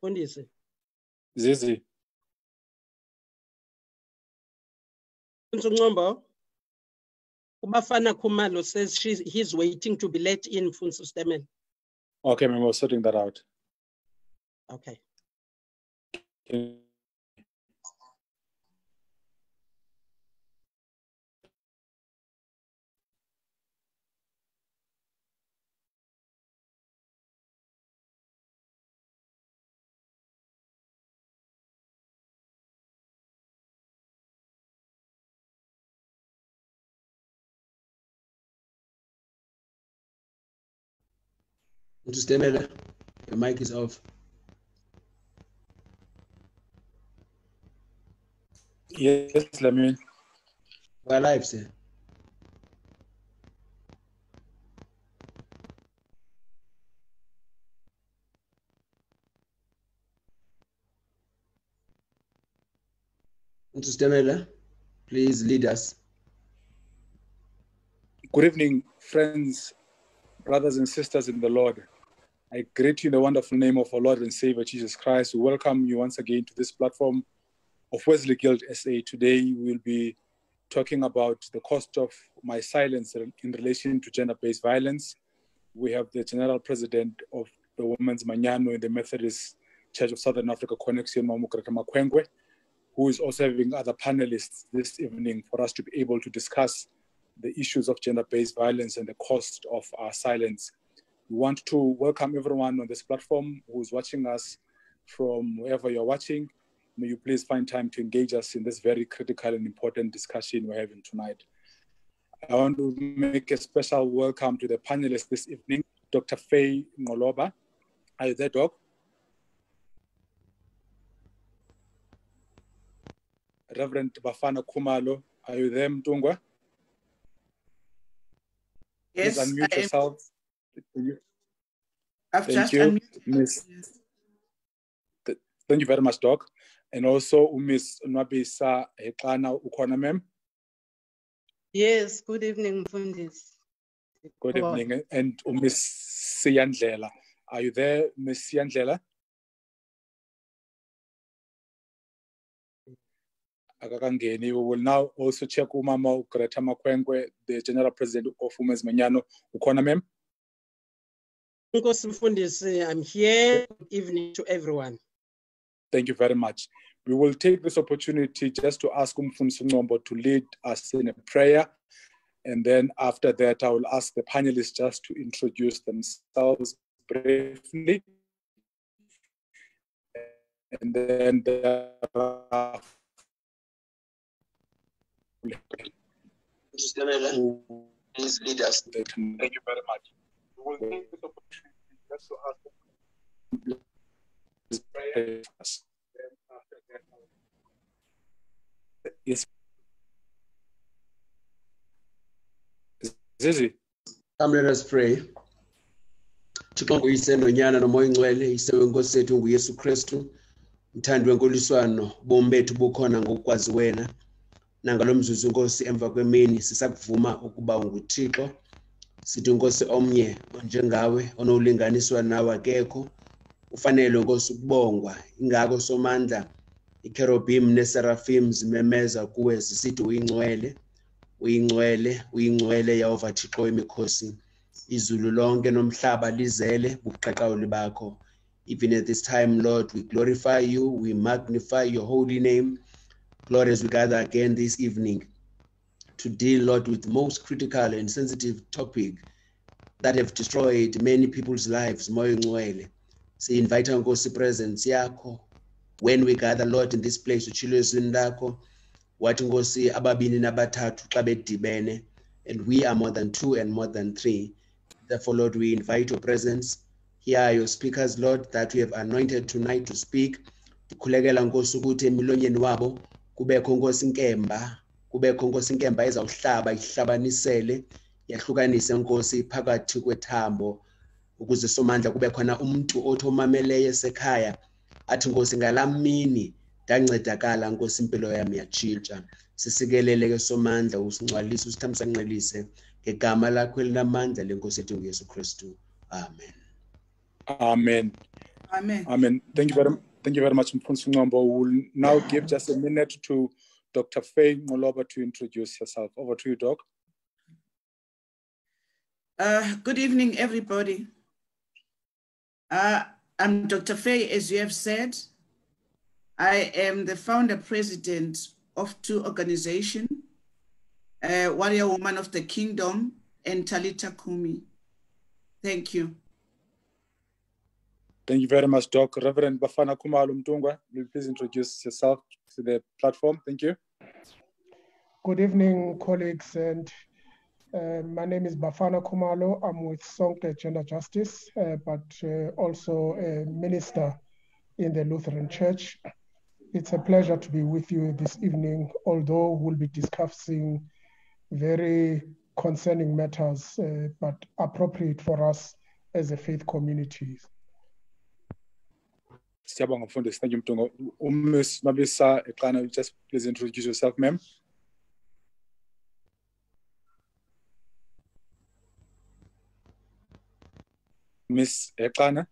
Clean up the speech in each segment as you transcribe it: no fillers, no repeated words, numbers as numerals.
Mfundisi. Zizi. Ncombo. Ubafana Khumalo says he's waiting to be let in, Mfundisi Stemel. Okay, we're sorting that out. Okay. Stemela, your mic is off. Yes, Lamin. We're live, sir. Stemela, please lead us. Good evening, friends, brothers and sisters in the Lord. I greet you in the wonderful name of our Lord and Savior, Jesus Christ. We welcome you once again to this platform of Wesley Guild SA. Today, we will be talking about the cost of my silence in relation to gender-based violence. We have the General President of the Women's Manyano in the Methodist Church of Southern Africa, Connection Mamukrata Makwengwe, who is also having other panelists this evening for us to be able to discuss the issues of gender-based violence and the cost of our silence. We want to welcome everyone on this platform who is watching us from wherever you're watching. May you please find time to engage us in this very critical and important discussion we're having tonight. I want to make a special welcome to the panelists this evening, Dr. Faye Ngoloba. Are you there, Doc? Reverend Bafana Khumalo, are you there, Mtungwa? Yes, please unmute yourself. I've Thank just you, unmuted. Miss. Yes. Thank you very much, Doc. And also, Miss Nwabisa Hekana Ukona, ma'am. Yes, good evening, Mfundisi. Good evening. And Miss Siyandlela. Are you there, Miss Siyandlela? We will now also check Umama Greta Makwengwe, the General President of Women's Manyano. Ukona, ma'am. Nkosi Mfundisi, I'm here. Good evening to everyone. Thank you very much. We will take this opportunity just to ask Mfundisi Ngombo to lead us in a prayer. And then after that, I will ask the panelists just to introduce themselves briefly. And then Please lead us. Thank you very much. We will take this opportunity just to ask this prayer. Yes. Zizi. Come, let us pray. Thixo nguyisendonyana nomoya ingcwele isewe Nkosi yethu nguYesu Kristu mthandi wenkoliswano bomi bethu bukhona ngokwazi wena nangalo mzuzu Nkosi emva kwemini sisakuvuma ukuba unguThixo sithi Nkosi omnye onjengawe onowulinganiswa nawe akekho ufanele Nkosi ukubongwa ingako somandla ikerubim neserafim zimemeza kuwe zisithi uyingcwele uyingcwele uyingcwele Yehova Thixo emikhosi izulu lonke nomhlaba lizele buqaqawuli bakho. Even at this time, Lord, we glorify you, we magnify your holy name. Lord, as we gather again this evening to deal, Lord, with the most critical and sensitive topic that have destroyed many people's lives, moya ngcwele. Si invite Nkosi presence yakho when we gather, Lord, in this place uchilo ezwini lakho wathi Nkosi ababini nabathathu xa bedibene, and we are more than two and more than three. Therefore, Lord, we invite your presence. Here are your speakers, Lord, that we have anointed tonight to speak. Kukhulekela Nkosi ukuthi emilonyeni wabo kubekho Nkosi inkemba ezawuhlaba ihlabanisele yahlukanise Nkosi phakathi kwethambo ukuze somandla kube khona umuntu othi omameleyo esekhaya athi Nkosi ngalamini ndancedakala Nkosi impilo yami yatshintsha. Sisikelele ke somandla usingcwalise usithamsanqelise ngegama lakho elinamandla lenkosi yethu uYesu Kristu. Amen. Amen. Amen. Amen. Thank you very much, Mfundisi Ngombo. We'll now give just a minute to Dr. Faye Ngoloba to introduce herself. Over to you, Doc. Good evening, everybody. I'm Dr. Faye, as you have said. I am the founder president of two organizations, Warrior Woman of the Kingdom and Talita Kumi. Thank you. Thank you very much, Doc. Reverend Bafana Khumalo Mtungwa, will you please introduce yourself to the platform? Thank you. Good evening, colleagues, and my name is Bafana Khumalo. I'm with Sonke Gender Justice, but also a minister in the Lutheran Church. It's a pleasure to be with you this evening, although we'll be discussing very concerning matters, but appropriate for us as a faith community. Thank you, Mtungo. Miss Nobisa Ekana, just please introduce yourself, ma'am. Miss Ekana.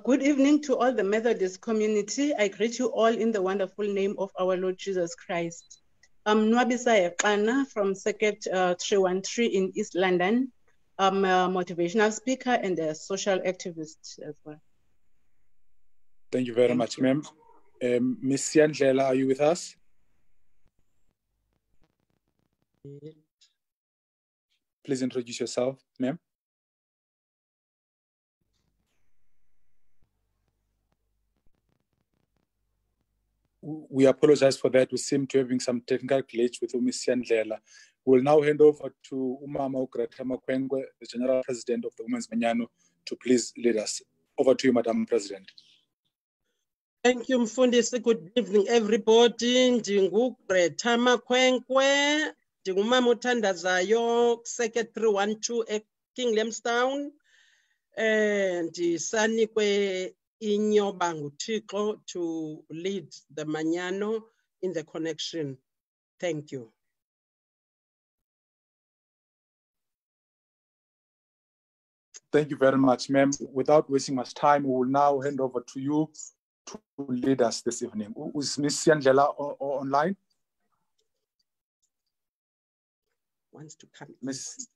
Good evening to all the Methodist community. I greet you all in the wonderful name of our Lord Jesus Christ. I'm Nwabisa Ekana from Circuit 313 in East London. I'm a motivational speaker and a social activist as well. Thank you very much, ma'am. Miss Yandlela, are you with us? Please introduce yourself, ma'am. We apologize for that. We seem to be having some technical glitch with Miss Yandlela. We'll now hand over to Umama Ugreta Makwengwe, the General President of the Women's Manyano, to please lead us. Over to you, Madam President. Thank you, Mfundisi. Good evening, everybody. NdinguGreta Makwengwe, ndingumama othandazayo, Secretary 312 King Lamstown. Ndisanikwe inyoba nguThixo to lead the Manyano in the connection. Thank you. Thank you very much, ma'am. Without wasting much time, we will now hand over to you to lead us this evening. Is Miss Yandlela online? Wants to come. Miss.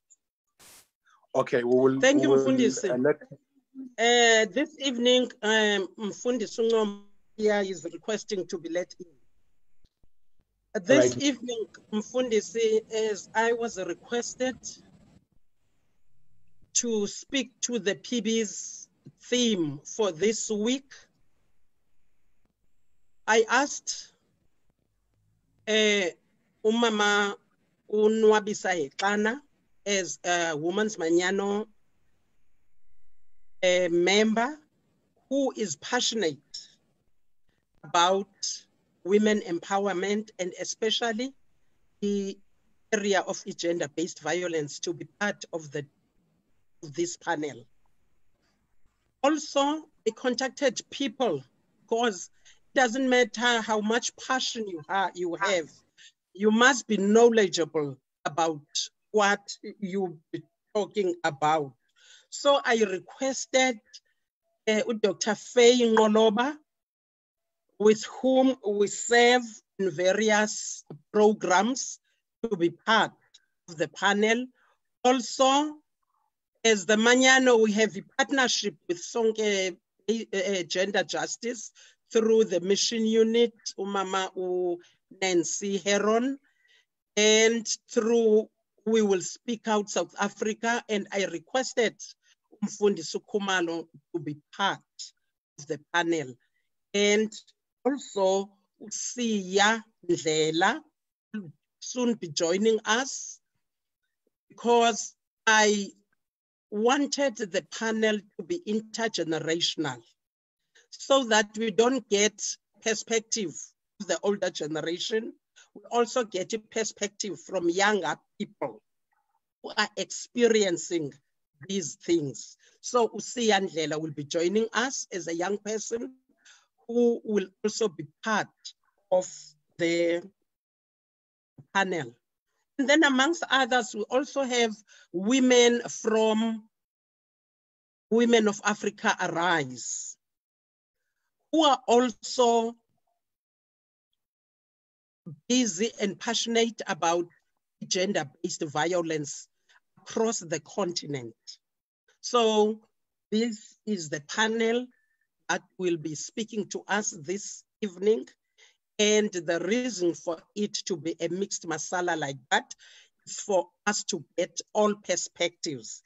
Okay, we will. Thank you, Mfundisi. This evening, Mfundisi Ngombe is requesting to be let in. This evening, Mfundisi, as I was requested to speak to the PB's theme for this week, I asked Umama Unwabisa Ekana as a Women's Manyano member who is passionate about women empowerment and especially the area of gender-based violence to be part of this panel. Also, I contacted people because it doesn't matter how much passion you have, you must be knowledgeable about what you'll be talking about. So I requested Dr. Faye Ngoloba, with whom we serve in various programs, to be part of the panel. Also, as the Manyano, we have a partnership with Sonke Gender Justice through the mission unit, Umama Nancy Heron, and through We Will Speak Out South Africa, and I requested Mfundisi Khumalo to be part of the panel. And also, Siya Ndlela will soon be joining us because I wanted the panel to be intergenerational so that we don't get perspective of the older generation. We also get a perspective from younger people who are experiencing these things. So Usiya Ndlela will be joining us as a young person who will also be part of the panel. And then amongst others, we also have women from women of Africa Arise, who are also busy and passionate about gender-based violence across the continent. So this is the panel that will be speaking to us this evening. And the reason for it to be a mixed masala like that is for us to get all perspectives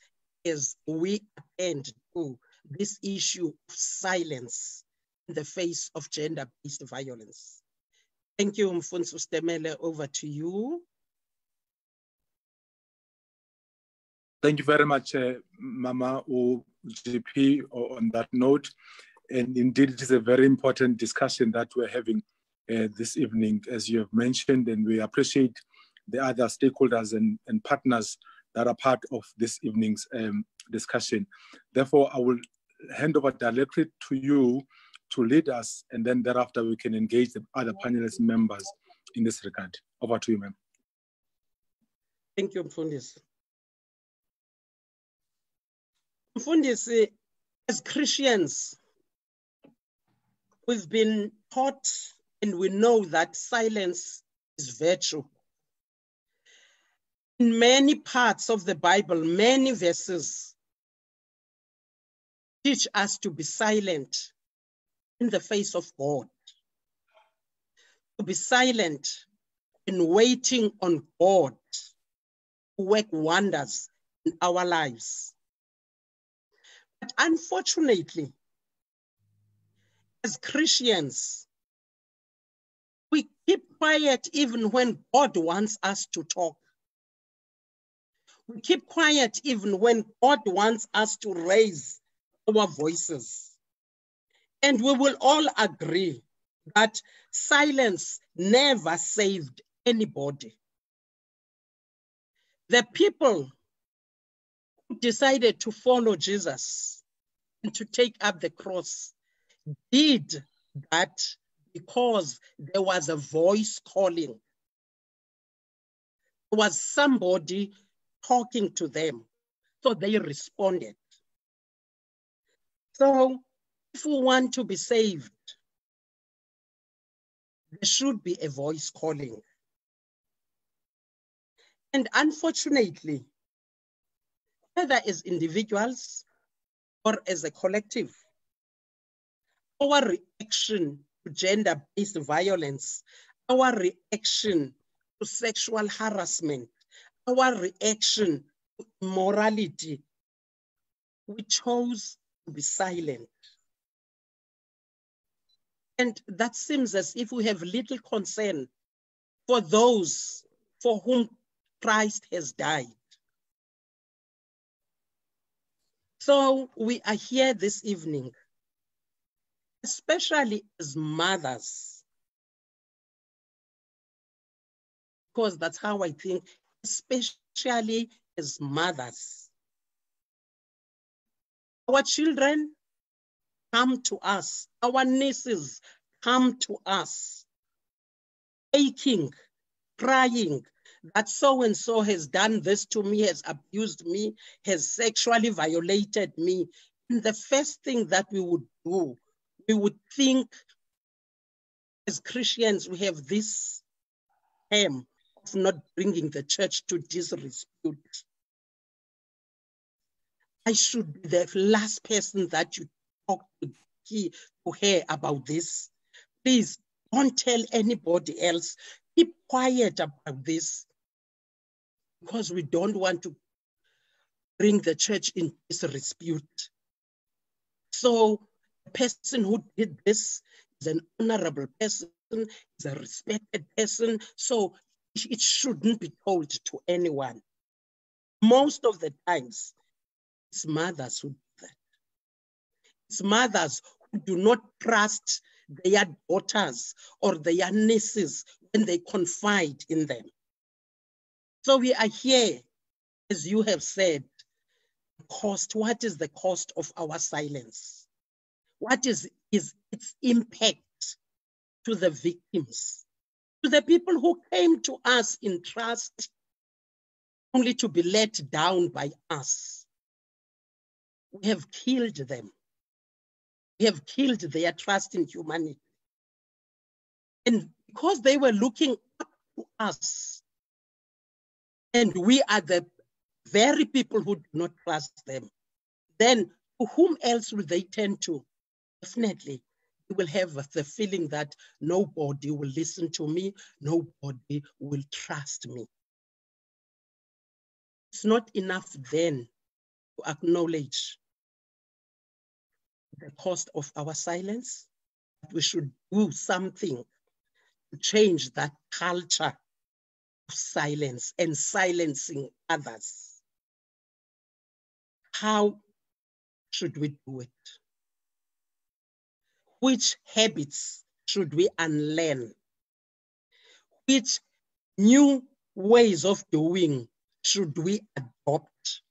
as we attend to this issue of silence in the face of gender-based violence. Thank you, Mfundisi Stemele, over to you. Thank you very much, Mama GP, on that note. And indeed, it is a very important discussion that we're having this evening, as you have mentioned, and we appreciate the other stakeholders and partners that are part of this evening's discussion. Therefore, I will hand over directly to you to lead us, and then thereafter we can engage the other panelist members in this regard. Over to you, ma'am. Thank you, Mfundisi. Mfundisi, as Christians, we've been taught and we know that silence is virtue. In many parts of the Bible, many verses teach us to be silent in the face of God, to be silent in waiting on God to work wonders in our lives. But unfortunately, as Christians, we keep quiet even when God wants us to talk. We keep quiet even when God wants us to raise our voices. And we will all agree that silence never saved anybody. The people who decided to follow Jesus and to take up the cross did that because there was a voice calling. There was somebody talking to them, so they responded. So if we want to be saved, there should be a voice calling. And unfortunately, whether as individuals or as a collective, our reaction to gender-based violence, our reaction to sexual harassment, our reaction to immorality, we chose to be silent. And that seems as if we have little concern for those for whom Christ has died. So we are here this evening, especially as mothers, because that's how I think, especially as mothers. Our children come to us, our nieces come to us, aching, crying, that so-and-so has done this to me, has abused me, has sexually violated me. And the first thing that we would do, we would think, as Christians, we have this aim of not bringing the church to disrepute. I should be the last person that you talk to her about this. Please don't tell anybody else. Keep quiet about this, because we don't want to bring the church in disrepute. So the person who did this is an honorable person, is a respected person, so it shouldn't be told to anyone. Most of the times, it's mothers who do that. It's mothers who do not trust their daughters or their nieces when they confide in them. So we are here, as you have said, cost. What is the cost of our silence? What is its impact to the victims, to the people who came to us in trust, only to be let down by us? we have killed them. We have killed their trust in humanity. And because they were looking up to us, and we are the very people who do not trust them, then to whom else will they turn to? Definitely, they will have the feeling that nobody will listen to me, nobody will trust me. It's not enough then to acknowledge the cost of our silence. We should do something to change that culture of silence and silencing others. How should we do it? Which habits should we unlearn? Which new ways of doing should we adopt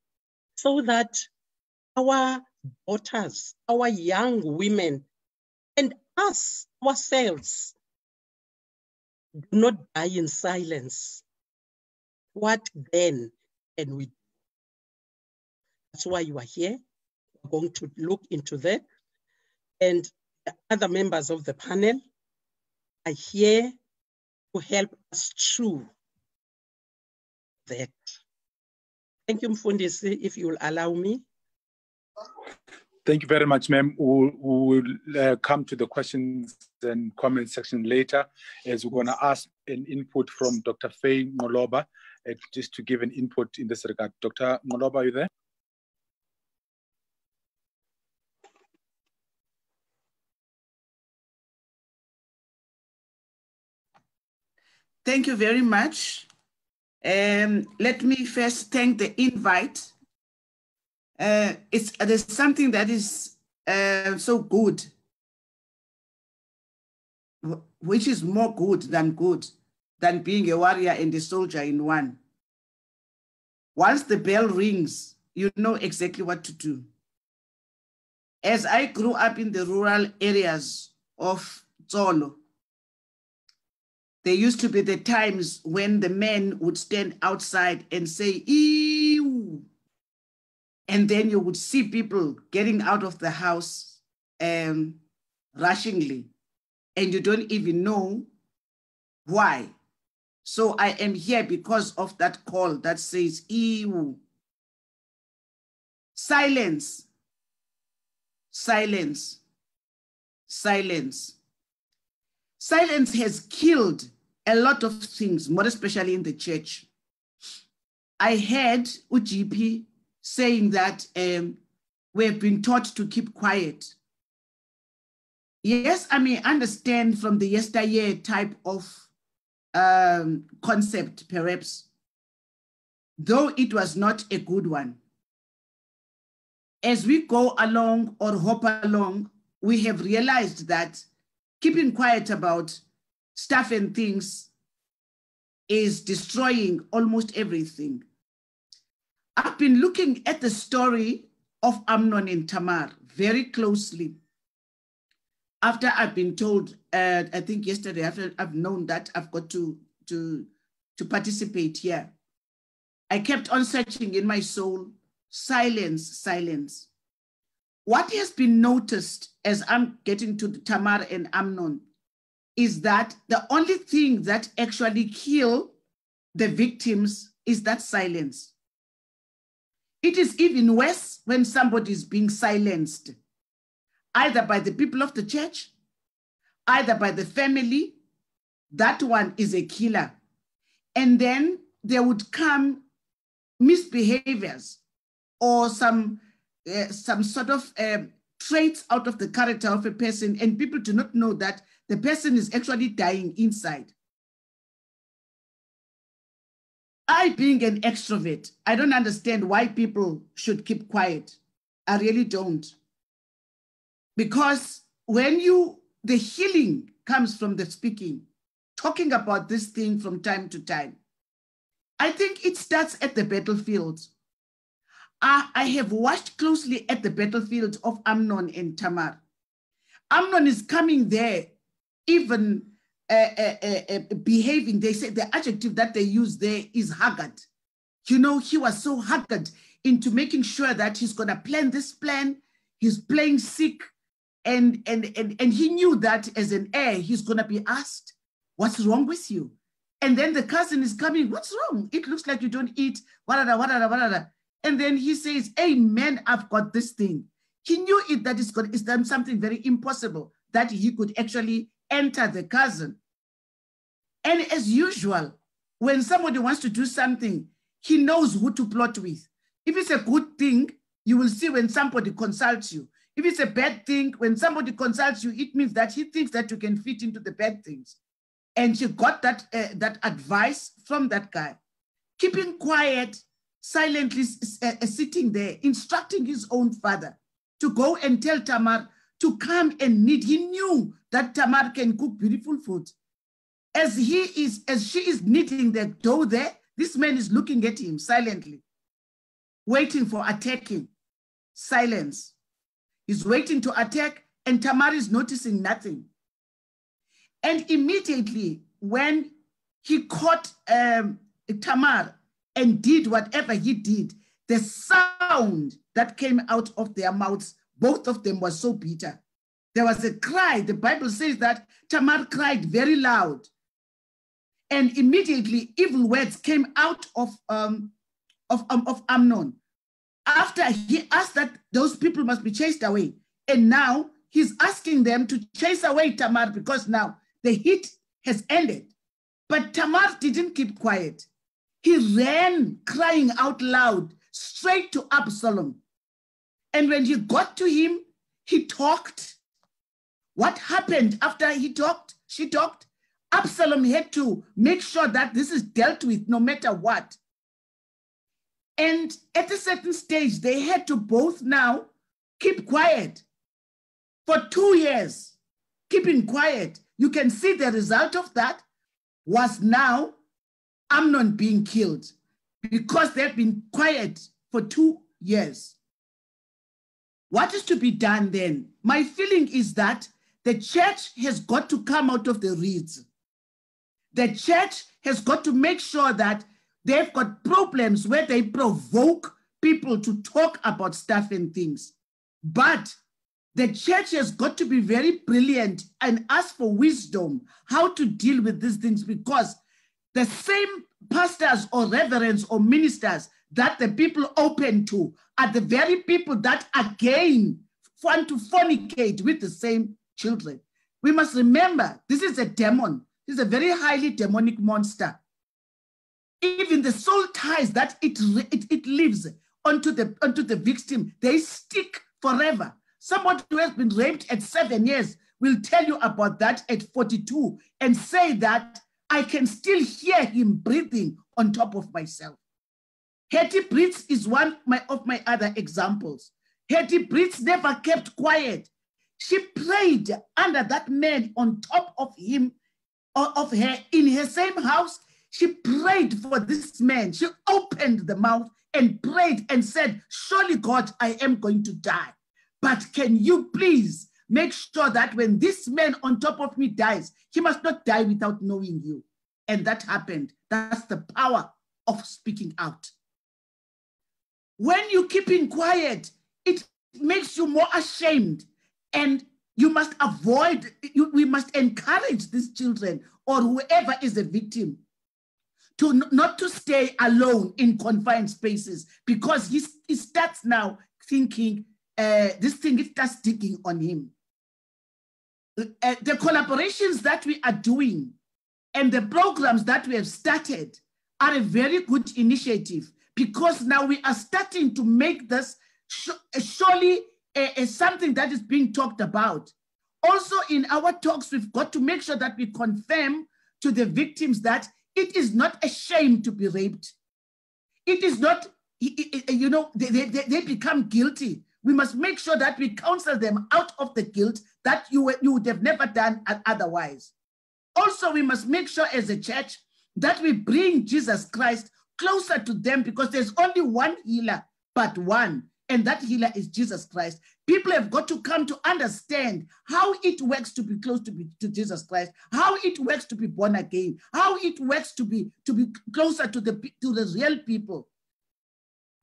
so that our daughters, our young women, and us ourselves do not die in silence? What then can we do? That's why you are here. We're going to look into that. And the other members of the panel are here to help us through that. Thank you, Mfundisi, if you will allow me. Thank you very much, ma'am. We'll come to the questions and comment section later, as we're going to ask an input from Dr. Faye Ngoloba, just to give an input in this regard. Dr. Ngoloba, are you there? Thank you very much. Let me first thank the invite. There's something that is so good, which is more good than being a warrior and a soldier in one. Once the bell rings, you know exactly what to do. As I grew up in the rural areas of Tsolo, there used to be the times when the men would stand outside and say, "Ew." And then you would see people getting out of the house rushingly, and you don't even know why. So I am here because of that call that says, "Ew." Silence, silence, silence. Silence has killed a lot of things, more especially in the church. I heard UGP saying that we have been taught to keep quiet. Yes, I may understand from the yesteryear type of concept, perhaps, though it was not a good one. As we go along or hop along, we have realized that keeping quiet about stuff and things is destroying almost everything. I've been looking at the story of Amnon and Tamar very closely. After I've been told, I think yesterday, after I've known that I've got to participate here, I kept on searching in my soul, silence, silence. What has been noticed as I'm getting to Tamar and Amnon is that the only thing that actually kill the victims is that silence. It is even worse when somebody is being silenced, either by the people of the church, either by the family. That one is a killer. And then there would come misbehaviors or some sort of traits out of the character of a person, and people do not know that the person is actually dying inside. I, being an extrovert, I don't understand why people should keep quiet. I really don't. Because when the healing comes from the speaking, talking about this thing from time to time, I think it starts at the battlefield. I have watched closely at the battlefield of Amnon and Tamar. Amnon is coming there, even behaving. They say the adjective that they use there is haggard. You know, he was so haggard. into making sure that he's going to plan this plan. He's playing sick. And he knew that as an heir, he's going to be asked, what's wrong with you? And then the cousin is coming, what's wrong? It looks like you don't eat, whatever. And then he says, amen, I've got this thing. He knew it that it's done something very impossible, that he could actually enter the cousin. And as usual, when somebody wants to do something, he knows who to plot with. If it's a good thing, you will see when somebody consults you. If it's a bad thing, when somebody consults you, it means that he thinks that you can fit into the bad things. And she got that advice from that guy. Keeping quiet, silently sitting there, instructing his own father to go and tell Tamar to come and knead. He knew that Tamar can cook beautiful food. As she is kneading the dough there, this man is looking at him silently, waiting for attacking. Silence. He's waiting to attack, and Tamar is noticing nothing. And immediately, when he caught Tamar and did whatever he did, the sound that came out of their mouths, both of them was so bitter. There was a cry. The Bible says that Tamar cried very loud. And immediately, evil words came out of Amnon. After he asked that those people must be chased away. And now he's asking them to chase away Tamar because now the heat has ended. But Tamar didn't keep quiet. He ran crying out loud straight to Absalom. And when he got to him, he talked. What happened after she talked? Absalom had to make sure that this is dealt with no matter what. And at a certain stage, they had to both now keep quiet. For 2 years, keeping quiet. You can see the result of that was now Amnon being killed because they've been quiet for 2 years. What is to be done then? My feeling is that the church has got to come out of the reeds. The church has got to make sure that they've got problems where they provoke people to talk about stuff and things. But the church has got to be very brilliant and ask for wisdom how to deal with these things, because the same pastors or reverends or ministers that the people open to are the very people that again want to fornicate with the same children. We must remember, this is a demon. This is a very highly demonic monster. Even the soul ties that it lives onto the victim, they stick forever. Somebody who has been raped at 7 years will tell you about that at 42 and say that I can still hear him breathing on top of myself. Hetty Brits is one of my other examples. Hetty Brits never kept quiet. She prayed under that man on top of him, of her, in her same house. She prayed for this man. She opened the mouth and prayed and said, surely God, I am going to die. But can you please make sure that when this man on top of me dies, he must not die without knowing you. And that happened. That's the power of speaking out. When you keep quiet, it makes you more ashamed. And you must avoid, we must encourage these children or whoever is a victim to not to stay alone in confined spaces, because he starts now thinking this thing starts digging on him. The collaborations that we are doing and the programs that we have started are a very good initiative, because now we are starting to make this surely something that is being talked about. Also in our talks, we've got to make sure that we confirm to the victims that it is not a shame to be raped. It is not, you know, they become guilty. We must make sure that we counsel them out of the guilt that you would have never done otherwise. Also, we must make sure as a church that we bring Jesus Christ closer to them, because there's only one healer, but one, and that healer is Jesus Christ. People have got to come to understand how it works to be close to Jesus Christ, how it works to be born again, how it works to be closer to the real people.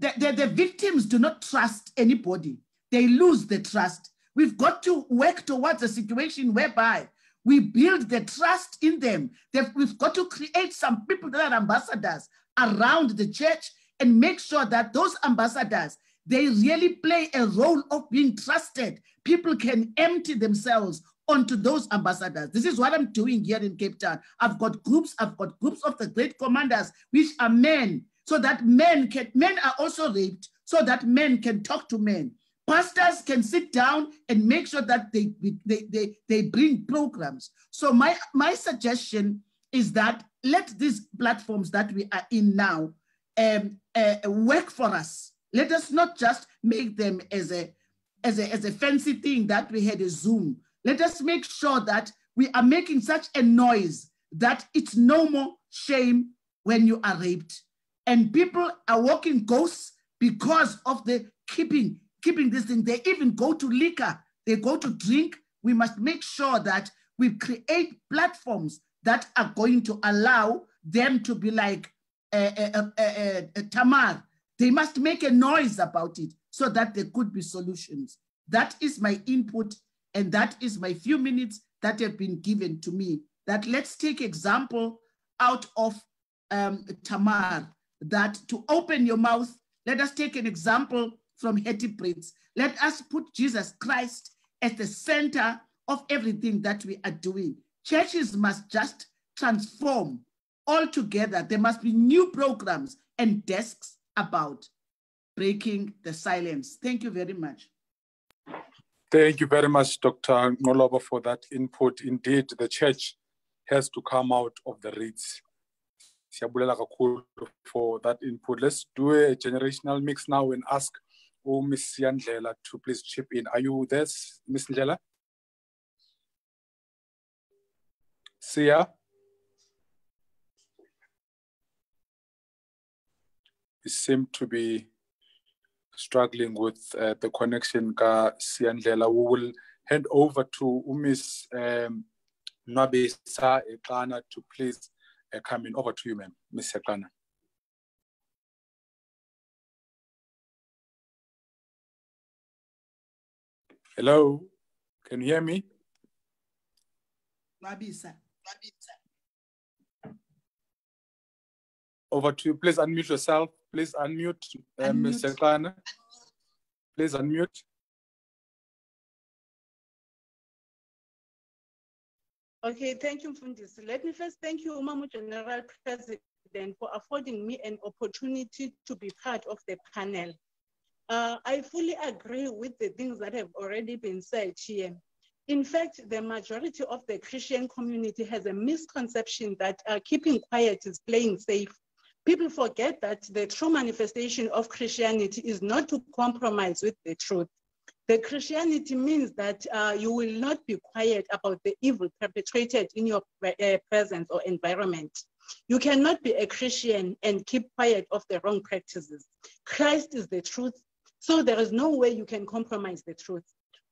the victims do not trust anybody. They lose the trust. We've got to work towards a situation whereby we build the trust in them. We've got to create some people that are ambassadors around the church and make sure that those ambassadors, they really play a role of being trusted. People can empty themselves onto those ambassadors. This is what I'm doing here in Cape Town. I've got groups of the great commanders, which are men, so that men are also raped, so that men can talk to men. Pastors can sit down and make sure that they bring programs. So my suggestion is that let these platforms that we are in now work for us. Let us not just make them as a fancy thing that we had a Zoom. Let us make sure that we are making such a noise that it's no more shame when you are raped. And people are walking ghosts because of the keeping this thing. They even go to liquor. They go to drink. We must make sure that we create platforms that are going to allow them to be like Tamar. They must make a noise about it so that there could be solutions. That is my input, and that is my few minutes that have been given to me. That let's take example out of Tamar, that to open your mouth, let us take an example from Hetty Prince. Let us put Jesus Christ at the center of everything that we are doing. Churches must just transform altogether. There must be new programs and desks about breaking the silence. Thank you very much. Thank you very much, Dr. Noloba, for that input. Indeed, the church has to come out of the reeds. For that input. Let's do a generational mix now and ask Miss Yandlela to please chip in. Are you there, Miss Ndlela? Sia? We seem to be struggling with the connection. Siandlela, we will hand over to Miss Nwabisa Eklana to please come in. Over to you, ma'am, Miss Eklana. Hello, can you hear me? Nwabisa. Over to you. Please unmute yourself. Please unmute, Ms. Eklana. Please unmute. Okay, thank you, Mfundisi. Let me first thank you, Umamu General President, for affording me an opportunity to be part of the panel. I fully agree with the things that have already been said here. In fact, the majority of the Christian community has a misconception that keeping quiet is playing safe. People forget that the true manifestation of Christianity is not to compromise with the truth. The Christianity means that you will not be quiet about the evil perpetrated in your presence or environment. You cannot be a Christian and keep quiet of the wrong practices. Christ is the truth, so there is no way you can compromise the truth.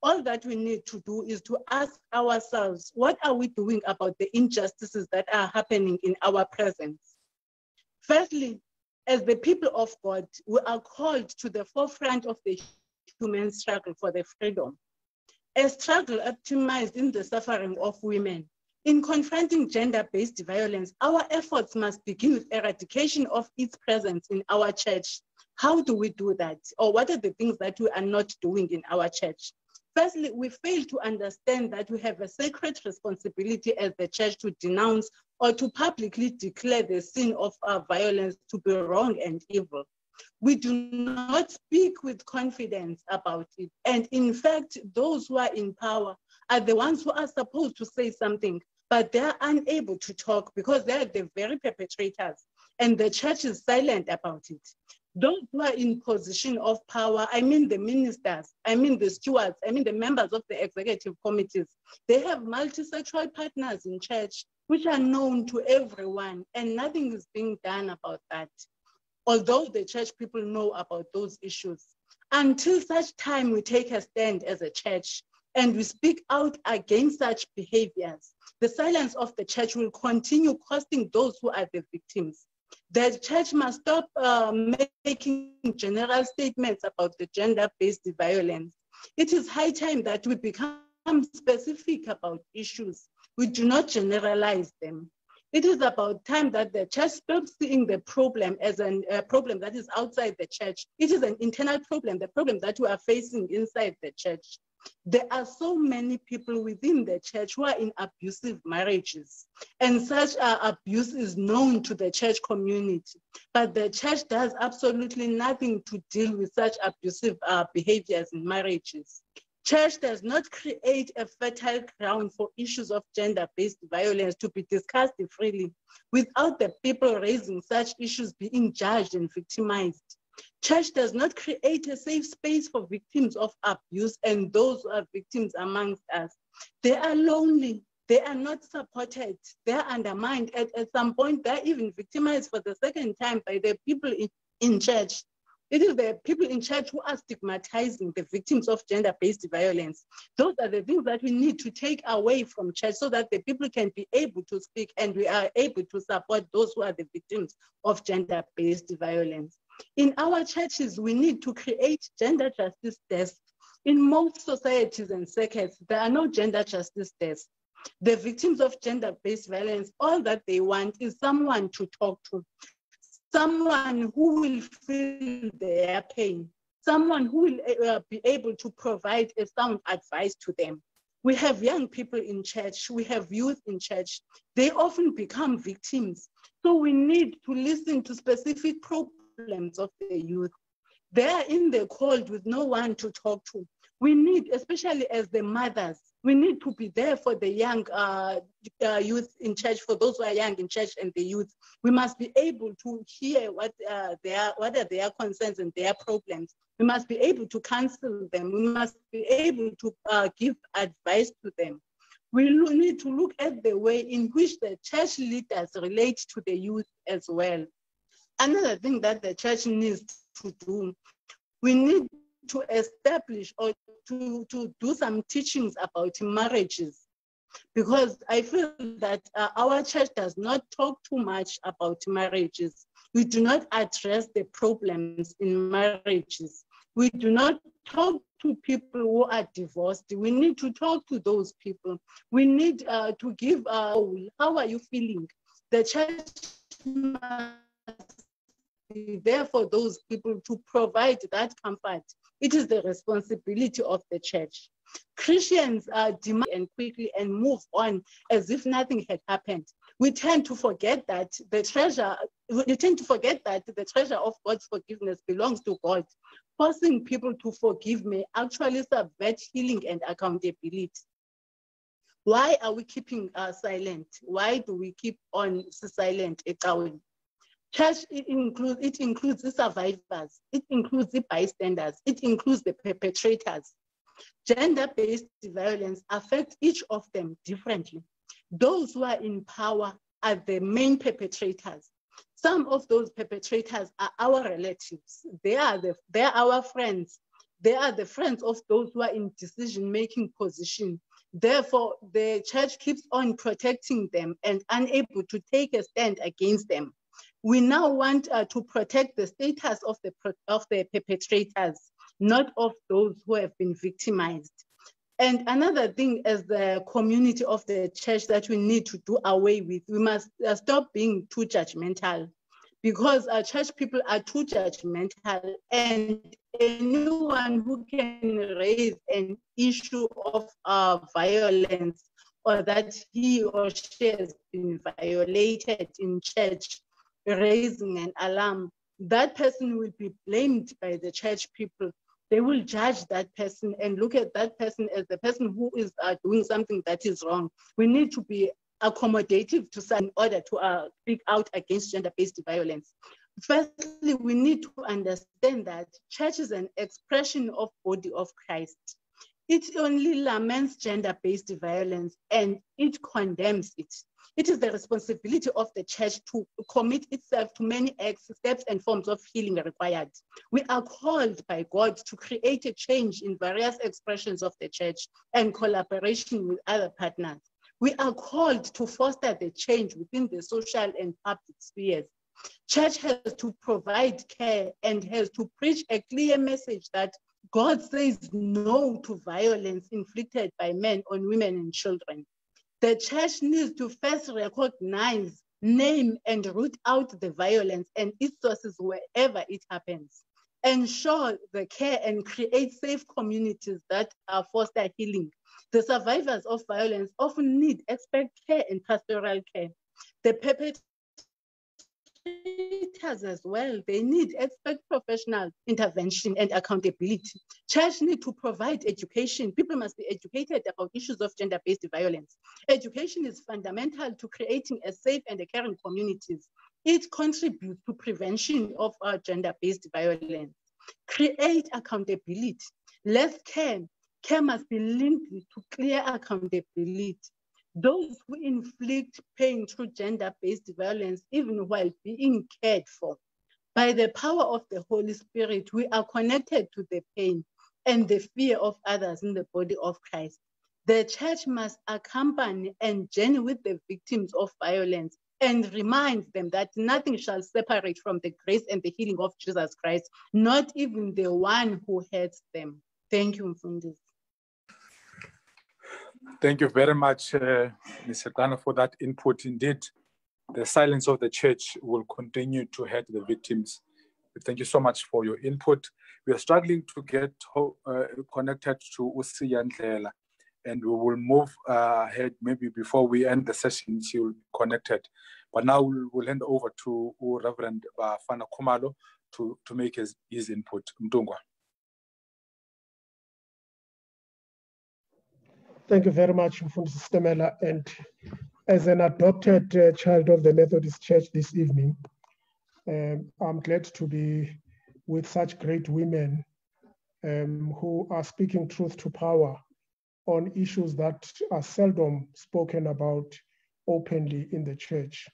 All that we need to do is to ask ourselves, what are we doing about the injustices that are happening in our presence? Firstly, as the people of God, we are called to the forefront of the human struggle for the freedom. A struggle optimized in the suffering of women. In confronting gender-based violence, our efforts must begin with eradication of its presence in our church. How do we do that? Or what are the things that we are not doing in our church? Firstly, we fail to understand that we have a sacred responsibility as the church to denounce or to publicly declare the sin of our violence to be wrong and evil. We do not speak with confidence about it. And in fact, those who are in power are the ones who are supposed to say something, but they're unable to talk because they're the very perpetrators, and the church is silent about it. Those who are in position of power, I mean the ministers, I mean the stewards, I mean the members of the executive committees, they have multi-sexual partners in church, which are known to everyone, and nothing is being done about that. Although the church people know about those issues. Until such time we take a stand as a church and we speak out against such behaviors, the silence of the church will continue costing those who are the victims. The church must stop making general statements about the gender-based violence. It is high time that we become specific about issues. We do not generalize them. It is about time that the church stops seeing the problem as a problem that is outside the church. It is an internal problem, the problem that we are facing inside the church. There are so many people within the church who are in abusive marriages, and such abuse is known to the church community. But the church does absolutely nothing to deal with such abusive behaviors in marriages. Church does not create a fertile ground for issues of gender-based violence to be discussed freely without the people raising such issues being judged and victimized. Church does not create a safe space for victims of abuse and those who are victims amongst us. They are lonely. They are not supported. They are undermined. At some point, they're even victimized for the second time by the people in church. It is the people in church who are stigmatizing the victims of gender-based violence. Those are the things that we need to take away from church so that the people can be able to speak and we are able to support those who are the victims of gender-based violence. In our churches, we need to create gender justice desks. In most societies and circuits, there are no gender justice desks. The victims of gender-based violence, all that they want is someone to talk to, someone who will feel their pain, someone who will be able to provide a sound advice to them. We have young people in church, we have youth in church. They often become victims. So we need to listen to specific problems of the youth. They are in the cold with no one to talk to. We need, especially as the mothers, we need to be there for the young youth in church, for those who are young in church and the youth. We must be able to hear what are their concerns and their problems. We must be able to counsel them. We must be able to give advice to them. We need to look at the way in which the church leaders relate to the youth as well. Another thing that the church needs to do, we need to establish or to do some teachings about marriages, because I feel that our church does not talk too much about marriages. We do not address the problems in marriages. We do not talk to people who are divorced. We need to talk to those people. We need to give, how are you feeling? The church must be there for those people to provide that comfort. It is the responsibility of the church. Christians demand and quickly and move on as if nothing had happened. We tend to forget that the treasure of God's forgiveness belongs to God. Forcing people to forgive may actually subvert healing and accountability. Why are we keeping silent? Why do we keep on silent? Church, it includes the survivors, it includes the bystanders, it includes the perpetrators. Gender-based violence affects each of them differently. Those who are in power are the main perpetrators. Some of those perpetrators are our relatives. They are our friends. They are the friends of those who are in decision-making position. Therefore, the church keeps on protecting them and unable to take a stand against them. We now want to protect the status of the perpetrators, not of those who have been victimized. And another thing as the community of the church that we need to do away with, we must stop being too judgmental, because church people are too judgmental, and anyone who can raise an issue of violence or that he or she has been violated in church, raising an alarm, that person will be blamed by the church people. They will judge that person and look at that person as the person who is doing something that is wrong. We need to be accommodative to some in order to speak out against gender-based violence. Firstly, we need to understand that church is an expression of body of Christ. It only laments gender-based violence and it condemns it. It is the responsibility of the church to commit itself to many steps and forms of healing required. We are called by God to create a change in various expressions of the church and collaboration with other partners. We are called to foster the change within the social and public spheres. Church has to provide care and has to preach a clear message that God says no to violence inflicted by men on women and children. The church needs to first recognize, name, and root out the violence and its sources wherever it happens. Ensure the care and create safe communities that foster healing. The survivors of violence often need expert care and pastoral care. The perpetrators as well, they need expert professional intervention and accountability. Church need to provide education. People must be educated about issues of gender-based violence. Education is fundamental to creating a safe and caring communities. It contributes to prevention of gender-based violence. Create accountability. Less care. Care must be linked to clear accountability. Those who inflict pain through gender-based violence, even while being cared for, by the power of the Holy Spirit, we are connected to the pain and the fear of others in the body of Christ. The church must accompany and journey with the victims of violence and remind them that nothing shall separate from the grace and the healing of Jesus Christ, not even the one who hurts them. Thank you, Mfundisi. Thank you very much, Mr. Dana, for that input. Indeed, the silence of the church will continue to hurt the victims. Thank you so much for your input. We are struggling to get connected to Usiya Ndlela, and we will move ahead. Maybe before we end the session, she will be connected. But now we'll hand over to Reverend Bafana Khumalo to make his input. Mtungwa. Thank you very much, Mfundisi Stemela. And as an adopted child of the Methodist Church this evening, I'm glad to be with such great women who are speaking truth to power on issues that are seldom spoken about openly in the church.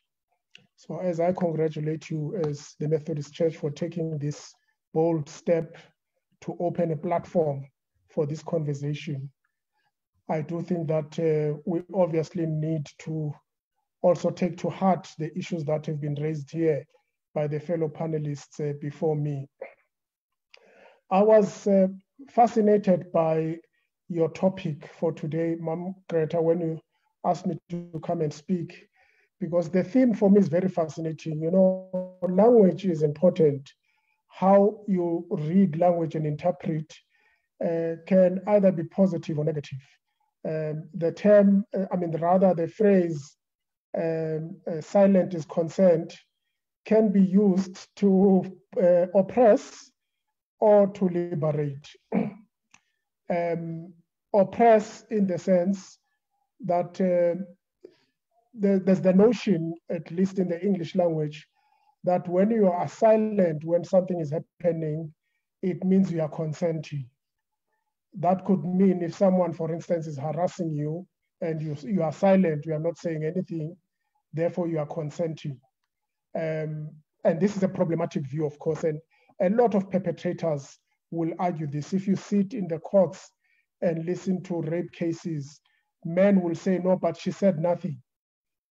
So as I congratulate you as the Methodist Church for taking this bold step to open a platform for this conversation, I do think that we obviously need to also take to heart the issues that have been raised here by the fellow panelists before me. I was fascinated by your topic for today, Ma'am Greta, when you asked me to come and speak, because the theme for me is very fascinating. You know, language is important. How you read language and interpret can either be positive or negative. The term, the phrase, silent is consent, can be used to oppress or to liberate. Oppress in the sense that there's the notion, at least in the English language, that when you are silent, when something is happening, it means you are consenting. That could mean if someone, for instance, is harassing you and you are silent, you are not saying anything, therefore you are consenting. And this is a problematic view, of course, and a lot of perpetrators will argue this. If you sit in the courts and listen to rape cases, men will say, no, but she said nothing.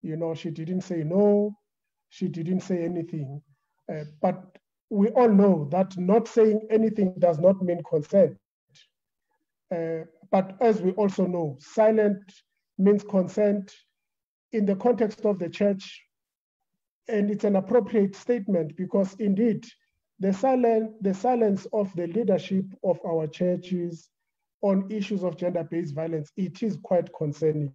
You know, she didn't say no, she didn't say anything. But we all know that not saying anything does not mean consent. But as we also know, silent means consent in the context of the church, and it's an appropriate statement because indeed, the silence of the leadership of our churches on issues of gender-based violence, it is quite concerning,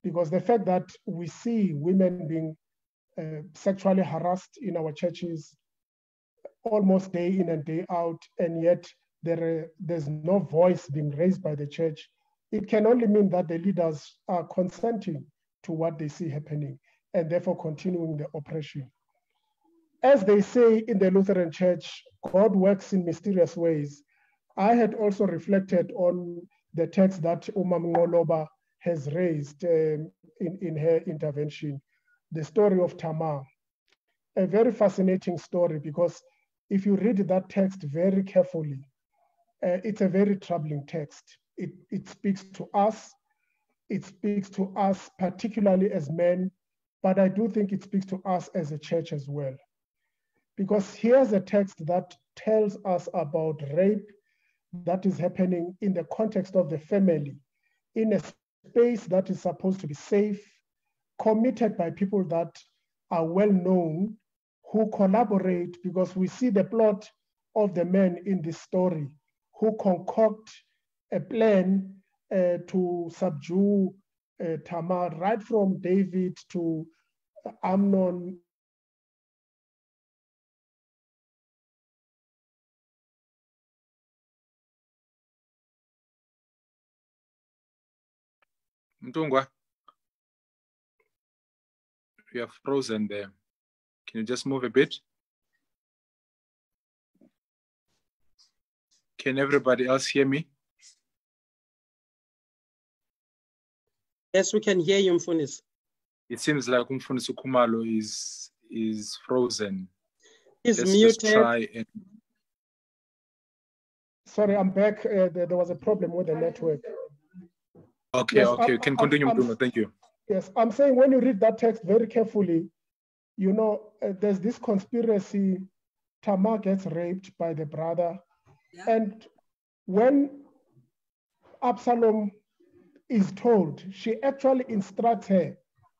because the fact that we see women being sexually harassed in our churches almost day in and day out, and yet there's no voice being raised by the church, it can only mean that the leaders are consenting to what they see happening and therefore continuing the oppression. As they say in the Lutheran Church, God works in mysterious ways. I had also reflected on the text that Umam Ngoloba has raised in her intervention, the story of Tamar. A very fascinating story, because if you read that text very carefully, it's a very troubling text. It speaks to us. It speaks to us particularly as men, but I do think it speaks to us as a church as well. because here's a text that tells us about rape that is happening in the context of the family, in a space that is supposed to be safe, committed by people that are well known, who collaborate, because we see the plot of the men in this story, who concoct a plan to subdue Tamar, right from David to Amnon. Mtungwa, you are frozen there. Can you just move a bit? Can everybody else hear me? Yes, we can hear you, Mfundisi. It seems like Mfundisi Khumalo is frozen. He's Let's muted. just try and... Sorry, I'm back. There was a problem with the network. Okay, Yes, okay, you can continue, Mtungwa. Thank you. Yes, I'm saying when you read that text very carefully, you know, there's this conspiracy. Tamar gets raped by the brother. Yeah. And when Absalom is told, she actually instructs her,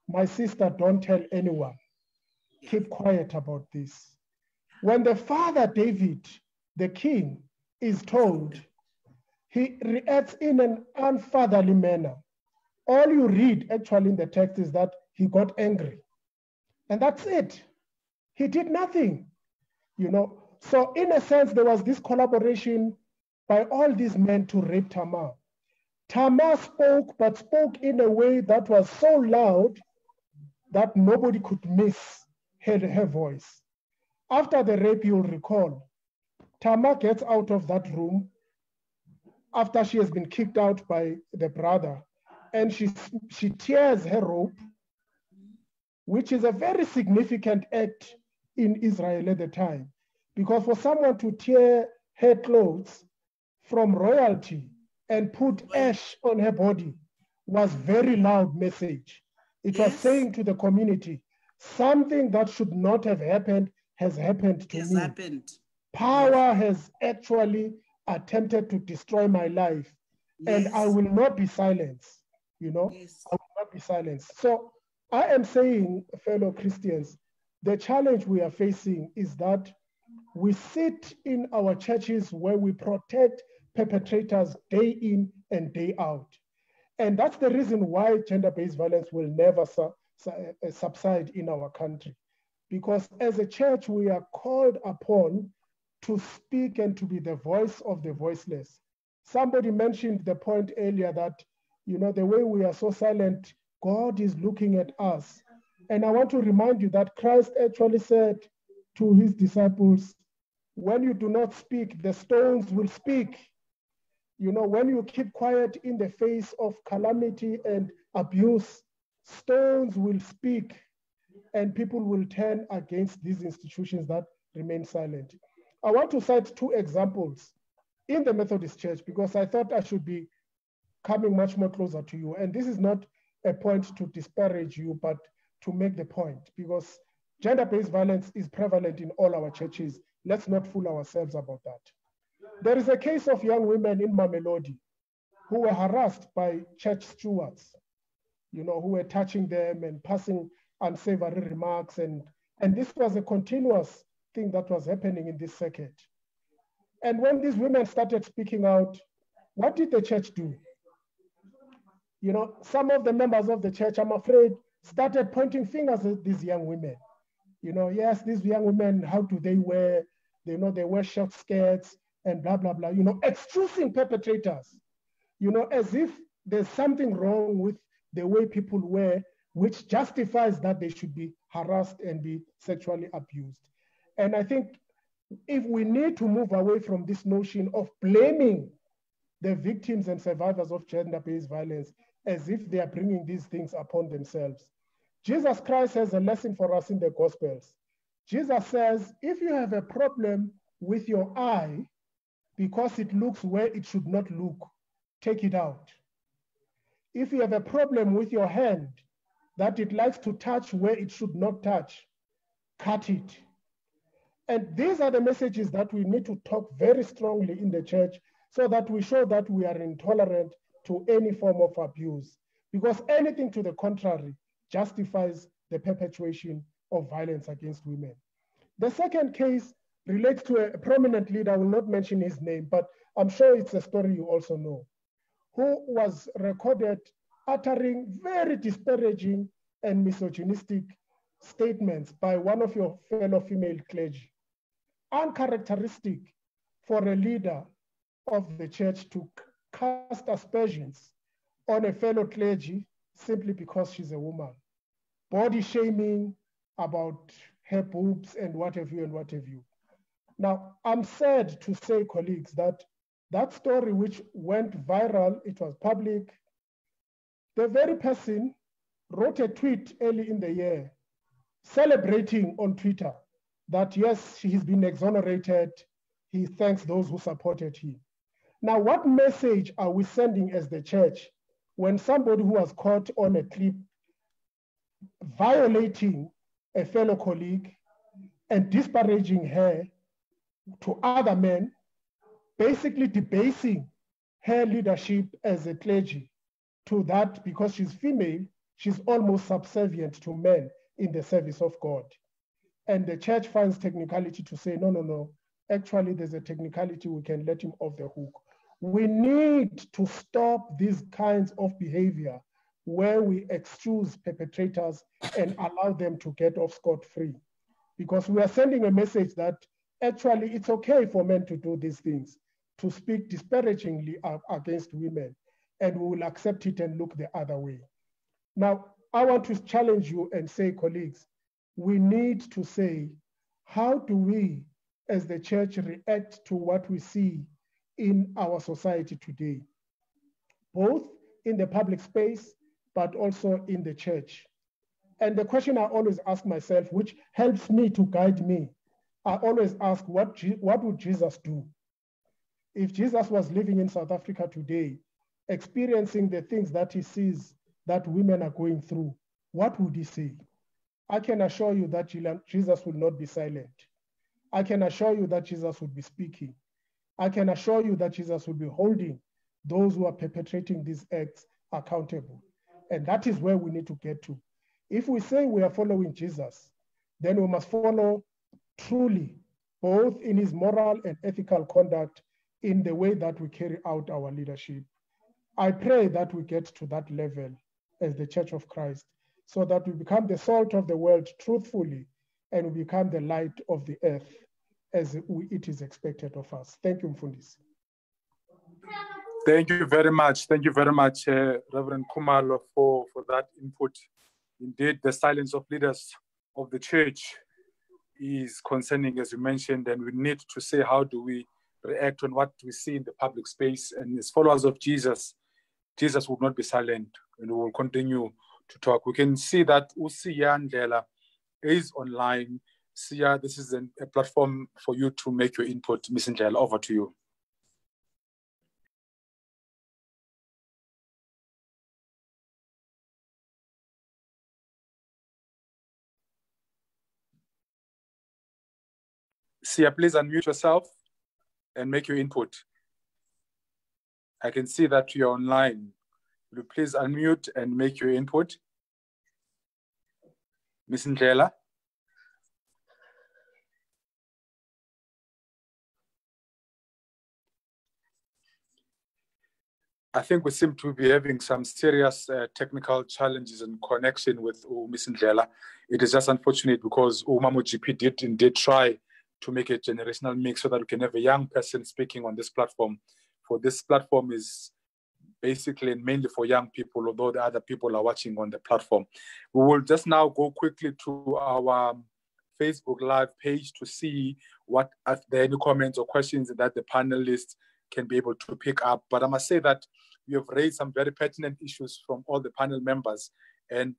my sister, don't tell anyone. Keep quiet about this. When the father, David, the king, is told, he reacts in an unfatherly manner. All you read actually in the text is that he got angry. And that's it. He did nothing, you know. So in a sense, there was this collaboration by all these men to rape Tamar. Tamar spoke, but spoke in a way that was so loud that nobody could miss her voice. After the rape, you'll recall, Tamar gets out of that room after she has been kicked out by the brother, and she tears her robe, which is a very significant act in Israel at the time. Because for someone to tear her clothes from royalty and put ash on her body was very loud message. It was saying to the community, something that should not have happened has happened to me. Power has actually attempted to destroy my life, and I will not be silenced, you know, I will not be silenced. So I am saying, fellow Christians, the challenge we are facing is that we sit in our churches where we protect perpetrators day in and day out. And that's the reason why gender-based violence will never subside in our country. Because as a church, we are called upon to speak and to be the voice of the voiceless. Somebody mentioned the point earlier that, you know, the way we are so silent, God is looking at us. And I want to remind you that Christ actually said to his disciples, when you do not speak, the stones will speak. You know, when you keep quiet in the face of calamity and abuse, stones will speak and people will turn against these institutions that remain silent. I want to cite two examples in the Methodist Church because I thought I should be coming much more closer to you. And this is not a point to disparage you, but to make the point, because gender-based violence is prevalent in all our churches. Let's not fool ourselves about that. There is a case of young women in Mamelodi who were harassed by church stewards, you know, who were touching them and passing unsavory remarks. And this was a continuous thing that was happening in this circuit. And when these women started speaking out, what did the church do? You know, some of the members of the church, I'm afraid, started pointing fingers at these young women. You know, yes, these young women, how do they wear? You know, they wear short skirts and blah, blah, blah, you know, excusing perpetrators, you know, as if there's something wrong with the way people wear, which justifies that they should be harassed and be sexually abused. And I think if we need to move away from this notion of blaming the victims and survivors of gender-based violence as if they are bringing these things upon themselves. Jesus Christ has a lesson for us in the Gospels. Jesus says, if you have a problem with your eye because it looks where it should not look, take it out. If you have a problem with your hand that it likes to touch where it should not touch, cut it. And these are the messages that we need to talk very strongly in the church so that we show that we are intolerant to any form of abuse, because anything to the contrary justifies the perpetuation of violence against women. The second case relates to a prominent leader. I will not mention his name, but I'm sure it's a story you also know, who was recorded uttering very disparaging and misogynistic statements by one of your fellow female clergy. Uncharacteristic for a leader of the church to cast aspersions on a fellow clergy simply because she's a woman. Body shaming about her boobs and what have you and what have you. Now, I'm sad to say, colleagues, that that story which went viral, it was public, the very person wrote a tweet early in the year celebrating on Twitter that yes, he's been exonerated. He thanks those who supported him. Now, what message are we sending as the church when somebody who was caught on a clip violating a fellow colleague and disparaging her to other men, basically debasing her leadership as a clergy to that because she's female, she's almost subservient to men in the service of God. And the church finds technicality to say, no, actually there's a technicality, we can let him off the hook. We need to stop these kinds of behavior where we excuse perpetrators and allow them to get off scot-free. Because we are sending a message that actually it's okay for men to do these things, to speak disparagingly against women, and we will accept it and look the other way. Now, I want to challenge you and say, colleagues, we need to say, how do we as the church react to what we see in our society today, both in the public space, but also in the church? And the question I always ask myself, which helps me to guide me, I always ask, what would Jesus do? If Jesus was living in South Africa today, experiencing the things that he sees that women are going through, what would he say? I can assure you that Jesus will not be silent. I can assure you that Jesus would be speaking. I can assure you that Jesus will be holding those who are perpetrating these acts accountable. And that is where we need to get to. If we say we are following Jesus, then we must follow truly, both in his moral and ethical conduct, in the way that we carry out our leadership. I pray that we get to that level as the Church of Christ, so that we become the salt of the world truthfully, and we become the light of the earth as it is expected of us. Thank you, Mfundisi. Thank you very much. Thank you very much, Reverend Khumalo, for that input. Indeed, the silence of leaders of the church is concerning, as you mentioned, and we need to say, how do we react on what we see in the public space? And as followers of Jesus, Jesus will not be silent, and we will continue to talk. We can see that Usiya Ndlela is online. Siya, this is a platform for you to make your input. Ms. Ndlela, over to you. Siya, please unmute yourself and make your input. I can see that you're online. Will you please unmute and make your input? Ms. Ndlela? I think we seem to be having some serious technical challenges in connection with Ms. Ndlela. It is just unfortunate because Umamo GP did indeed try to make a generational mix so that we can have a young person speaking on this platform. For this platform is basically and mainly for young people, although the other people are watching on the platform. We will just now go quickly to our Facebook Live page to see what are there any comments or questions that the panelists can be able to pick up. But I must say that we have raised some very pertinent issues from all the panel members, and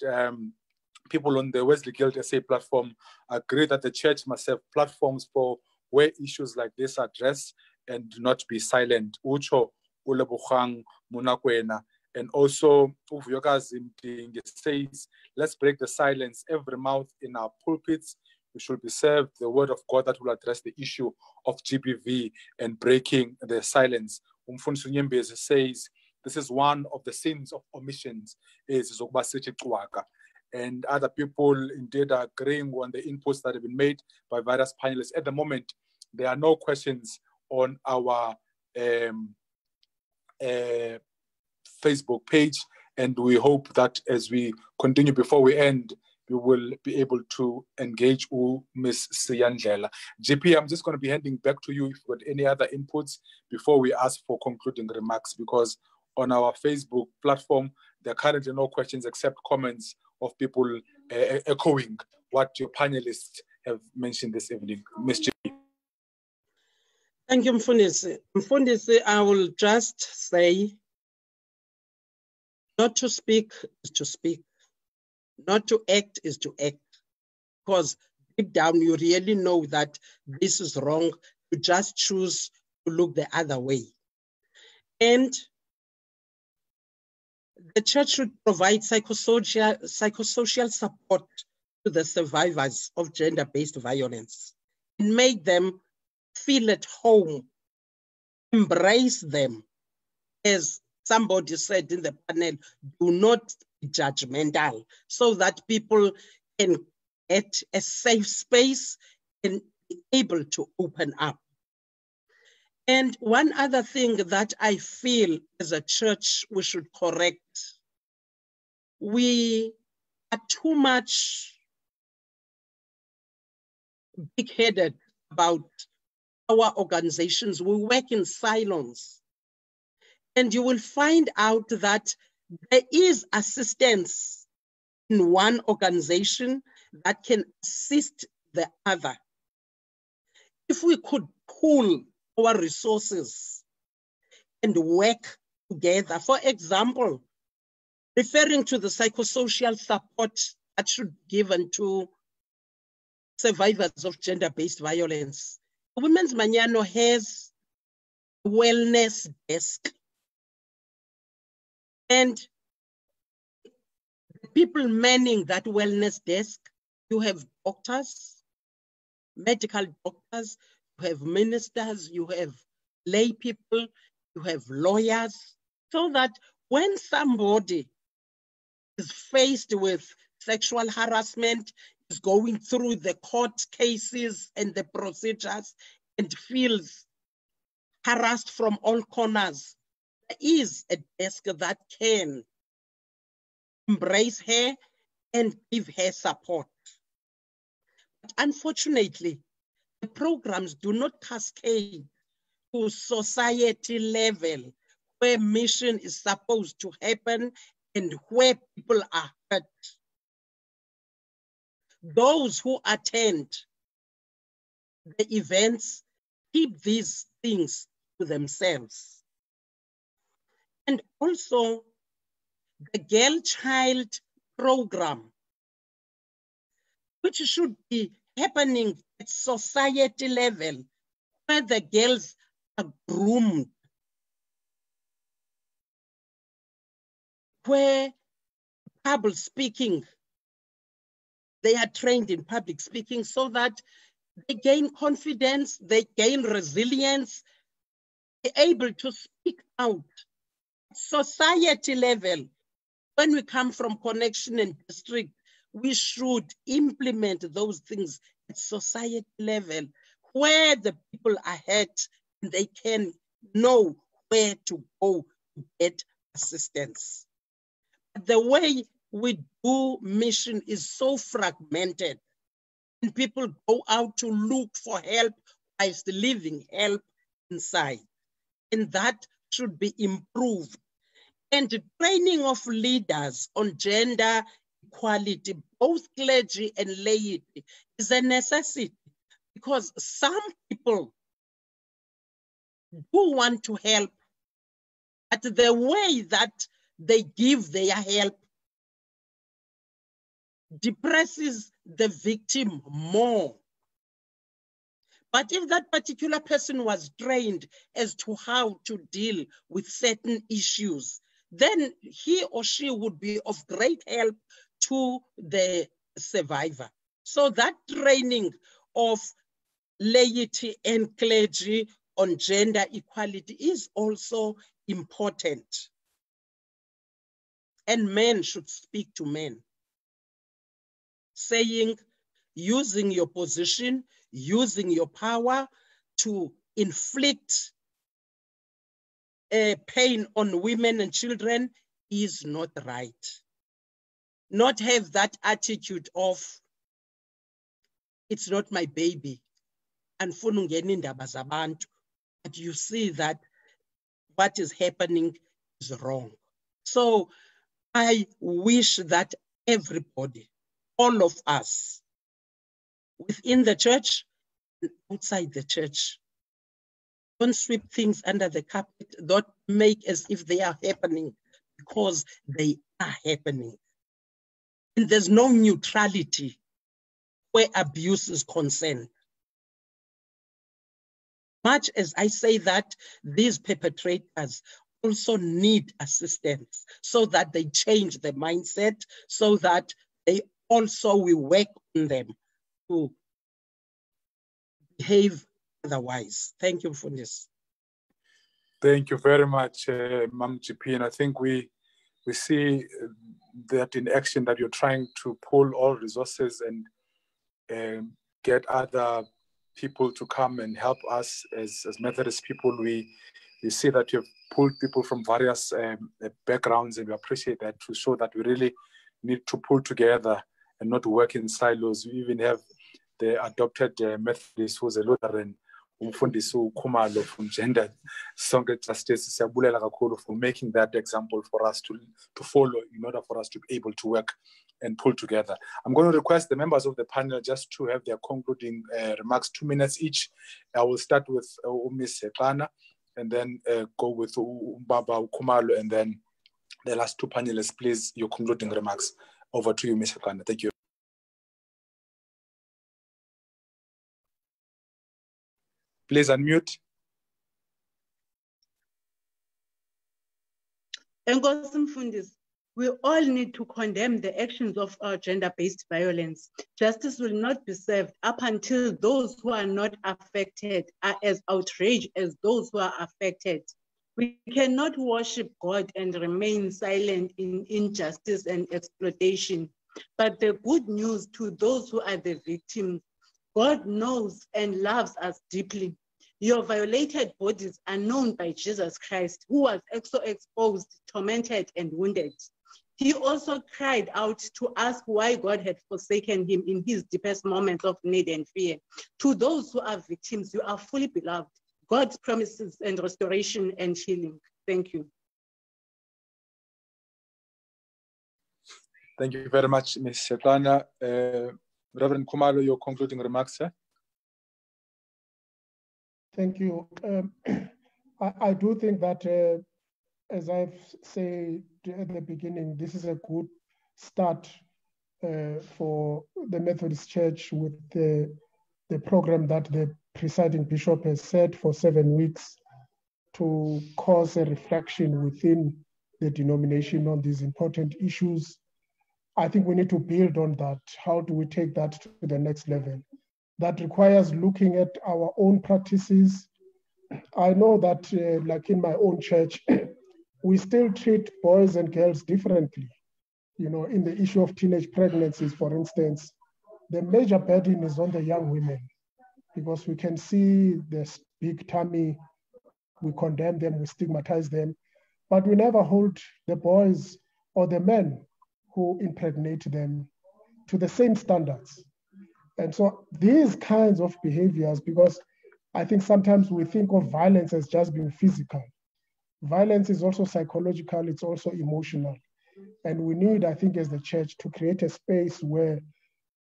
people on the Wesley Guild SA platform agree that the church must have platforms for where issues like this are addressed and not be silent. Ucho Ulebukhang Munakwena, and also Uvuyokazi Mdingi says, let's break the silence. Every mouth in our pulpits we should be served the word of God that will address the issue of GBV and breaking the silence. Umfundisi Nyembezi says this is one of the sins of omissions, and other people indeed are agreeing on the inputs that have been made by various panelists. At the moment, there are no questions on our Facebook page, and we hope that as we continue before we end, we will be able to engage Ms. Siyandlela. GP, I'm just going to be handing back to you if you've got any other inputs before we ask for concluding remarks, because on our Facebook platform, there are currently no questions except comments of people echoing what your panelists have mentioned this evening. Ms. GP. Thank you, Mfundisi. Mfundisi, I will just say, not to speak is to speak. Not to act is to act. Because deep down, you really know that this is wrong. You just choose to look the other way. And the church should provide psychosocial support to the survivors of gender-based violence and make them feel at home, embrace them. As somebody said in the panel, do not be judgmental, so that people can get a safe space and be able to open up. And one other thing that I feel as a church we should correct, we are too much big-headed about our organizations. We work in silence. And you will find out that there is assistance in one organization that can assist the other. If we could pool our resources and work together, for example, referring to the psychosocial support that should be given to survivors of gender-based violence, Women's Manyano has a wellness desk. And the people manning that wellness desk, you have doctors, medical doctors, you have ministers, you have lay people, you have lawyers, so that when somebody is faced with sexual harassment, is going through the court cases and the procedures and feels harassed from all corners, there is a desk that can embrace her and give her support. But unfortunately, the programs do not cascade to society level where mission is supposed to happen and where people are hurt. Those who attend the events keep these things to themselves. And also the Girl Child program, which should be happening at society level, where the girls are groomed, where public speaking, they are trained in public speaking so that they gain confidence, they gain resilience, they're able to speak out. Society level, when we come from connection and district, we should implement those things at society level where the people are hurt and they can know where to go to get assistance. The way we do mission is so fragmented, and people go out to look for help whilst leaving help inside. And that should be improved. And the training of leaders on gender equality, both clergy and laity, is a necessity, because some people do want to help, but the way that they give their help depresses the victim more. But if that particular person was trained as to how to deal with certain issues, then he or she would be of great help to the survivor. So that training of laity and clergy on gender equality is also important. And men should speak to men, saying, using your position, using your power to inflict pain on women and children is not right. Not have that attitude of, it's not my baby, and but you see that what is happening is wrong. So I wish that everybody, all of us, within the church and outside the church, don't sweep things under the carpet, don't make as if they are happening, because they are happening. And there's no neutrality where abuse is concerned. Much as I say that, these perpetrators also need assistance so that they change the mindset, so that they also will work on them to behave otherwise. Thank you for this. Thank you very much, Mam GP. And I think we see that in action, that you're trying to pull all resources and get other people to come and help us as Methodist people. We see that you've pulled people from various backgrounds, and we appreciate that, to show that we really need to pull together and not work in silos. We even have the adopted Methodist who's a Lutheran, Umfundisi Khumalo from Gender Sonke Justice, siyabulela kakhulu for making that example for us to follow, in order for us to be able to work and pull together. I'm going to request the members of the panel just to have their concluding remarks, 2 minutes each. I will start with Ms. Sekana, and then go with Baba Khumalo, and then the last two panelists. Please, your concluding remarks. Over to you, Ms. Sekana. Thank you. Please unmute. We all need to condemn the actions of gender-based violence. Justice will not be served up until those who are not affected are as outraged as those who are affected. We cannot worship God and remain silent in injustice and exploitation. But the good news to those who are the victims, God knows and loves us deeply. Your violated bodies are known by Jesus Christ, who was so exposed, tormented, and wounded. He also cried out to ask why God had forsaken him in his deepest moments of need and fear. To those who are victims, you are fully beloved. God's promises and restoration and healing. Thank you. Thank you very much, Ms. Sekana. Reverend Khumalo, your concluding remarks, sir? Thank you. I do think that, as I've said at the beginning, this is a good start for the Methodist Church with the program that the presiding bishop has set for 7 weeks to cause a reflection within the denomination on these important issues. I think we need to build on that. How do we take that to the next level? That requires looking at our own practices. I know that, like in my own church, we still treat boys and girls differently. You know, in the issue of teenage pregnancies, for instance, the major burden is on the young women, because we can see this big tummy, we condemn them, we stigmatize them, but we never hold the boys or the men who impregnate them to the same standards. And so these kinds of behaviors, because I think sometimes we think of violence as just being physical. Violence is also psychological, it's also emotional. And we need, I think, as the church, to create a space where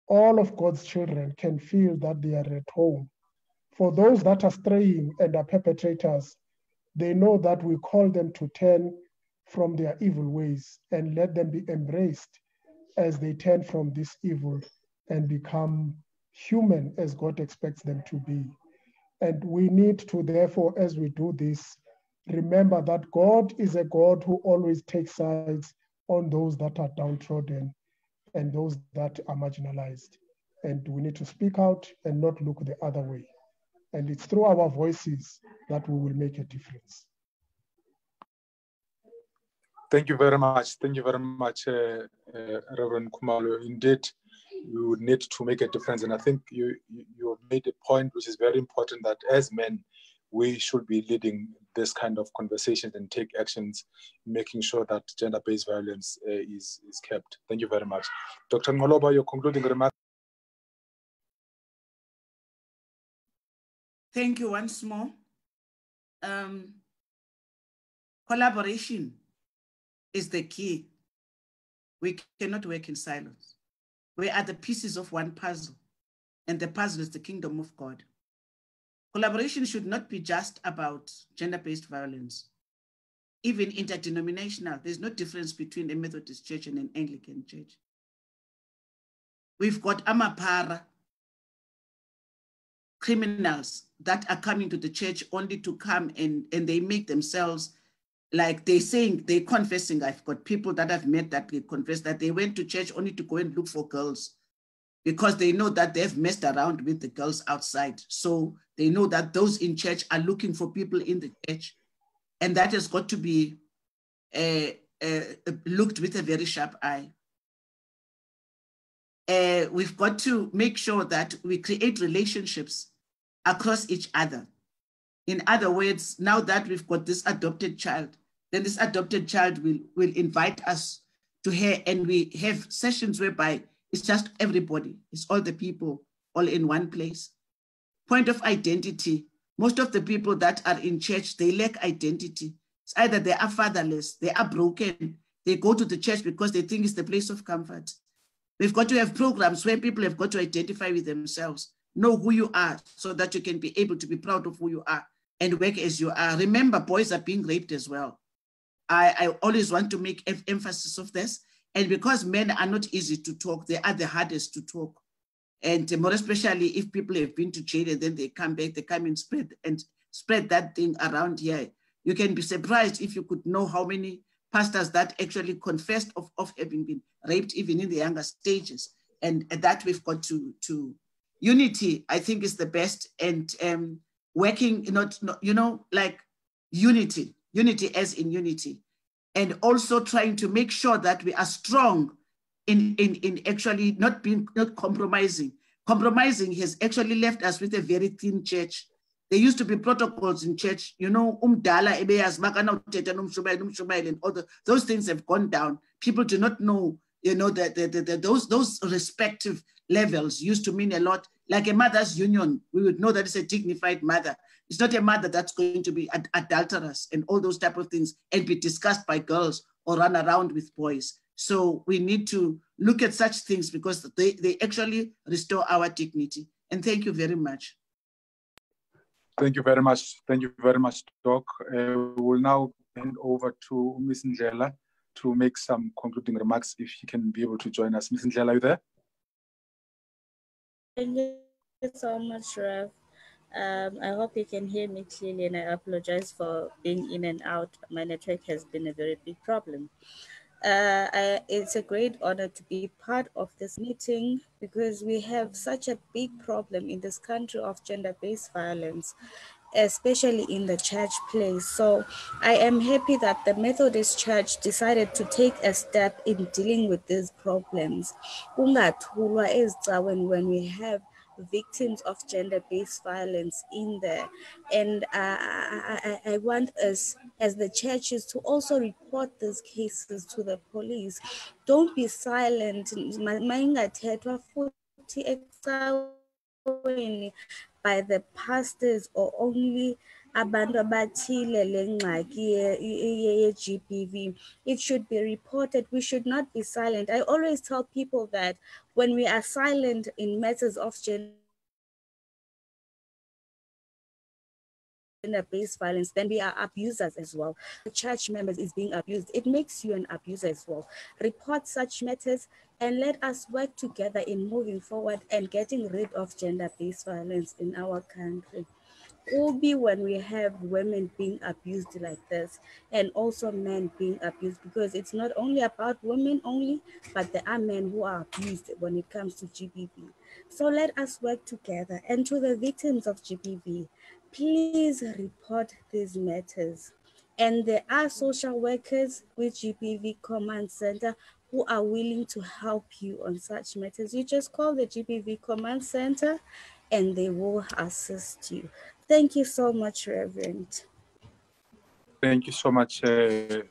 all of God's children can feel that they are at home. For those that are straying and are perpetrators, they know that we call them to turn from their evil ways and let them be embraced as they turn from this evil and become human as God expects them to be. And we need to, therefore, as we do this, remember that God is a God who always takes sides on those that are downtrodden and those that are marginalized. and we need to speak out and not look the other way. And it's through our voices that we will make a difference. Thank you very much. Thank you very much, Reverend Khumalo. Indeed, we would need to make a difference. And I think you have made a point which is very important, that as men, we should be leading this kind of conversations and take actions, making sure that gender-based violence is kept. Thank you very much. Dr. Ngoloba, your concluding remarks. Thank you once more. Collaboration is the key. We cannot work in silence. We are the pieces of one puzzle, and the puzzle is the kingdom of God. Collaboration should not be just about gender-based violence. Even interdenominational, there's no difference between a Methodist church and an Anglican church. We've got amapara, criminals that are coming to the church only to come and they make themselves like they're confessing. I've got people that I've met that they confess that they went to church only to go and look for girls because they know that they've messed around with the girls outside. So they know that those in church are looking for people in the church. And that has got to be looked with a very sharp eye. We've got to make sure that we create relationships across each other. In other words, now that we've got this adopted child, then this adopted child will invite us to her, and we have sessions whereby it's just everybody, it's all the people all in one place. Point of identity. Most of the people that are in church, they lack identity. It's either they are fatherless, they are broken, they go to the church because they think it's the place of comfort. We've got to have programs where people have got to identify with themselves, know who you are so that you can be able to be proud of who you are and work as you are. Remember, boys are being raped as well. I always want to make emphasis of this. And because men are not easy to talk, they are the hardest to talk. And more especially if people have been to jail and then they come back, they come and spread that thing around here. You can be surprised if you could know how many pastors that actually confessed of having been raped even in the younger stages. And that we've got to unity, I think, is the best. And working, like unity as in unity. And also trying to make sure that we are strong in actually not compromising. Compromising has actually left us with a very thin church. There used to be protocols in church, umdala ebeyaz makana uthetha nomshumayeli and all those things have gone down. People do not know, that those respective levels used to mean a lot. Like a mother's union, we would know that it's a dignified mother. It's not a mother that's going to be adulterous and all those type of things and be discussed by girls or run around with boys. So we need to look at such things because they actually restore our dignity. And thank you very much. Thank you very much. Thank you very much, Doc. We'll now hand over to Ms. Ndlela to make some concluding remarks if she can be able to join us. Ms. Ndlela, are you there? Thank you so much, Rev. I hope you can hear me clearly, and I apologize for being in and out. My network has been a very big problem. It's a great honor to be part of this meeting because we have such a big problem in this country of gender-based violence, especially in the church place. So I am happy that the Methodist Church decided to take a step in dealing with these problems. When we have victims of gender-based violence in there. And I want us as the churches to also report these cases to the police. Don't be silent. By the pastors or only abantu abathile lengxaki ye-GBV. It should be reported. We should not be silent. I always tell people that when we are silent in matters of gender-based violence, then we are abusers as well. The church members is being abused. It makes you an abuser as well. Report such matters and let us work together in moving forward and getting rid of gender-based violence in our country. Obi when we have women being abused like this and also men being abused, because it's not only about women only, but there are men who are abused when it comes to GBV. So let us work together. And to the victims of GBV, please report these matters. And there are social workers with GBV Command Center who are willing to help you on such matters. You just call the GBV Command Center and they will assist you. Thank you so much, Reverend. Thank you so much,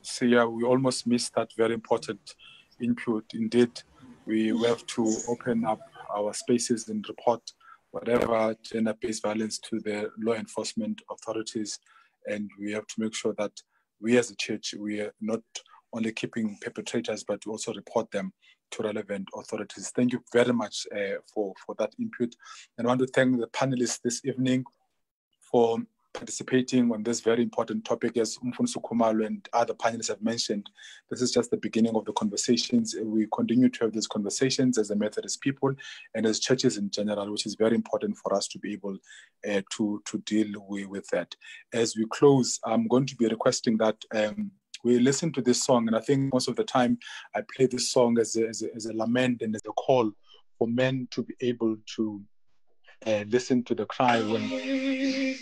Sia. We almost missed that very important input. Indeed, we have to open up our spaces and report whatever gender-based violence to the law enforcement authorities. And we have to make sure that we as a church, we are not only keeping perpetrators, but we also report them to relevant authorities. Thank you very much for that input. And I want to thank the panelists this evening for participating on this very important topic. As Mfundisi Khumalo and other panelists have mentioned, this is just the beginning of the conversations. We continue to have these conversations as the Methodist people and as churches in general, which is very important for us to be able to deal with that. As we close, I'm going to be requesting that we listen to this song, and I think most of the time I play this song as a lament and as a call for men to be able to listen to the cry when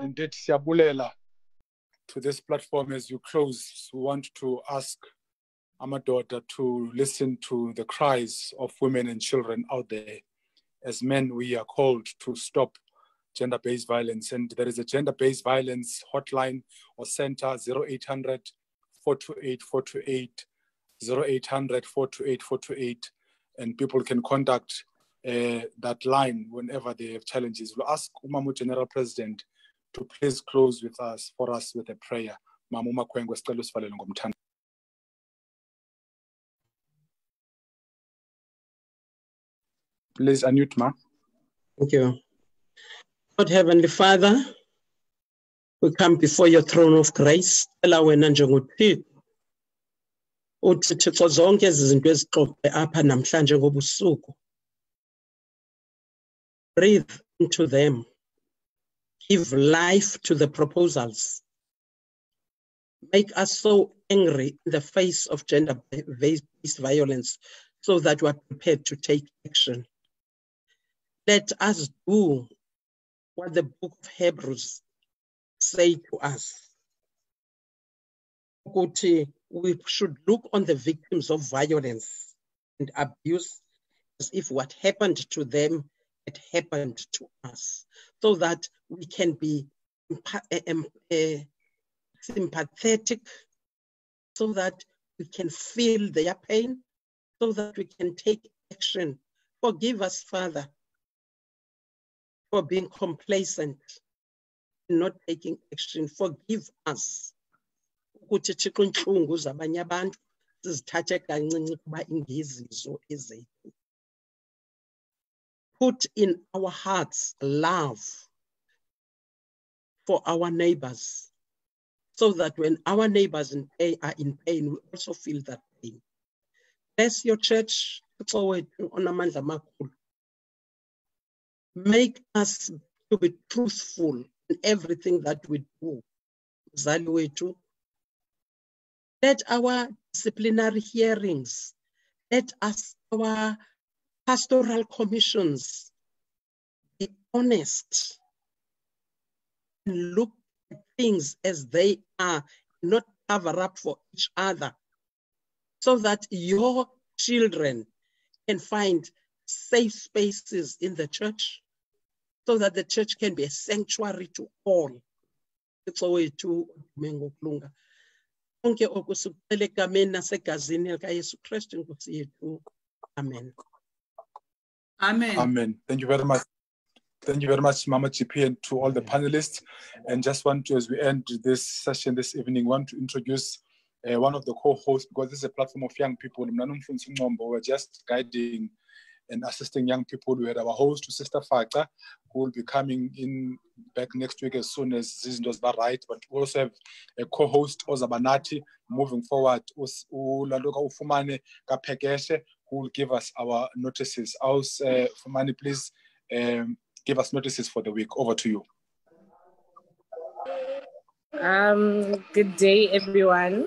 Indeed, siyabulela to this platform as you close. We want to ask Amadoda to listen to the cries of women and children out there. As men, we are called to stop gender-based violence, and there is a gender-based violence hotline or center, 0800 428 428, 0800 428 428, and people can contact that line whenever they have challenges. We'll ask Umamu General President to please close for us with a prayer. Mama Makwengwe, sicela usivalele ngomthando. Please unmute, ma. Thank you. Lord Heavenly Father, we come before your throne of grace. Ela wena njengoThixo. Uthi Thixo zonke ezi zinto ezixoxe apha namhlanje ngobusuku. Breathe into them. Give life to the proposals. Make us so angry in the face of gender-based violence so that we are prepared to take action. Let us do what the book of Hebrews say to us. We should look on the victims of violence and abuse as if what happened to them had happened to us, so that we can be sympathetic, so that we can feel their pain, so that we can take action. Forgive us, Father, for being complacent and not taking action. Forgive us. Put in our hearts love for our neighbors, so that when our neighbors are in pain, we also feel that pain. Bless your church. Make us to be truthful in everything that we do. Let our disciplinary hearings, let our pastoral commissions be honest and look at things as they are, not cover up for each other, so that your children can find safe spaces in the church, so that the church can be a sanctuary to all. It's a way to Mengo Klunga. Amen. Amen. Amen. Thank you very much. Thank you very much, Mama GP, and to all the panelists. And just want to, as we end this session this evening, want to introduce one of the co-hosts, because this is a platform of young people. We're just guiding and assisting young people. We had our host, Sister Faka, who will be coming in back next week as soon as this does that right. But we also have a co-host, Ozabanati, moving forward, who will give us our notices. Fumani, please give us notices for the week. Over to you. Good day, everyone.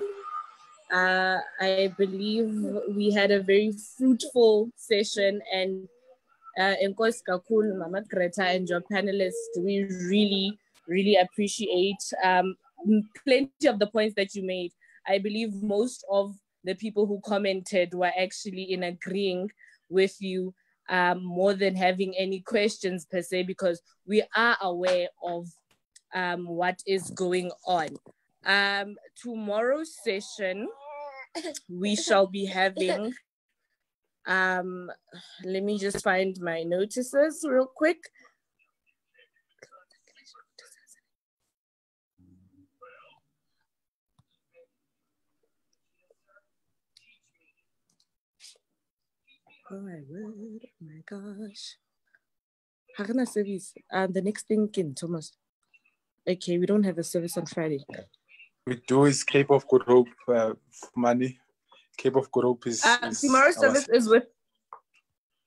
I believe we had a very fruitful session, and Nkosi Kakhulu, Mama Greta, and your panelists, we really appreciate plenty of the points that you made. I believe most of the people who commented were actually in agreeing with you, more than having any questions per se, because we are aware of what is going on. Tomorrow's session, we shall be having, let me just find my notices real quick. Oh my word, oh my gosh. Hagana service. The next thing, Thomas. Okay, we don't have a service on Friday. We do is Cape of Good Hope money. Cape of Good Hope is tomorrow's service is with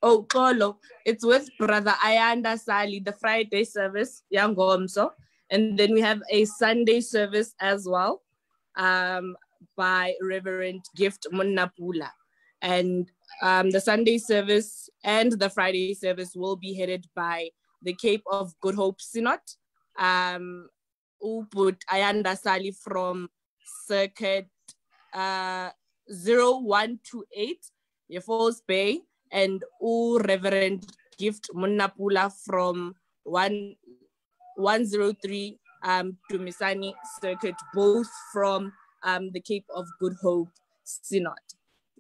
Kolo. It's with Brother Ayanda Sali, the Friday service, Yangomso. And then we have a Sunday service as well, by Reverend Gift Munnapula. And the Sunday service and the Friday service will be headed by the Cape of Good Hope Synod. Uput Ayanda Sali from Circuit 0128, Yefos Bay, and Reverend Gift Munnapula from 103 Tumisani Circuit, both from the Cape of Good Hope Synod.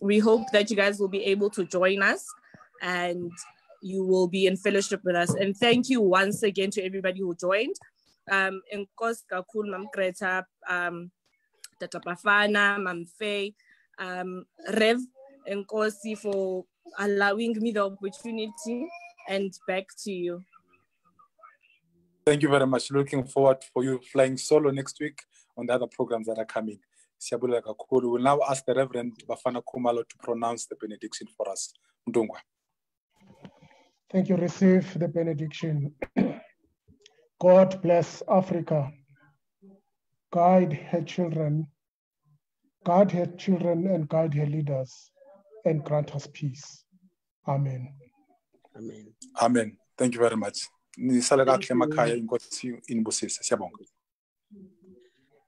We hope that you guys will be able to join us and you will be in fellowship with us. And thank you once again to everybody who joined. Enkos kakul Mam Greta, Tata Bafana, Mam Faye, Rev, Enkosi for allowing me the opportunity, and back to you. Thank you very much. Looking forward for you flying solo next week on the other programs that are coming. We will now ask the Reverend Bafana Khumalo to pronounce the benediction for us. Mdungwa. Thank you. Receive the benediction. God bless Africa. Guide her children and guide her leaders, and grant us peace. Amen. Amen. Amen. Thank you very much. Nisala kahle emakhaya inkosi inibusise. Siyabonga.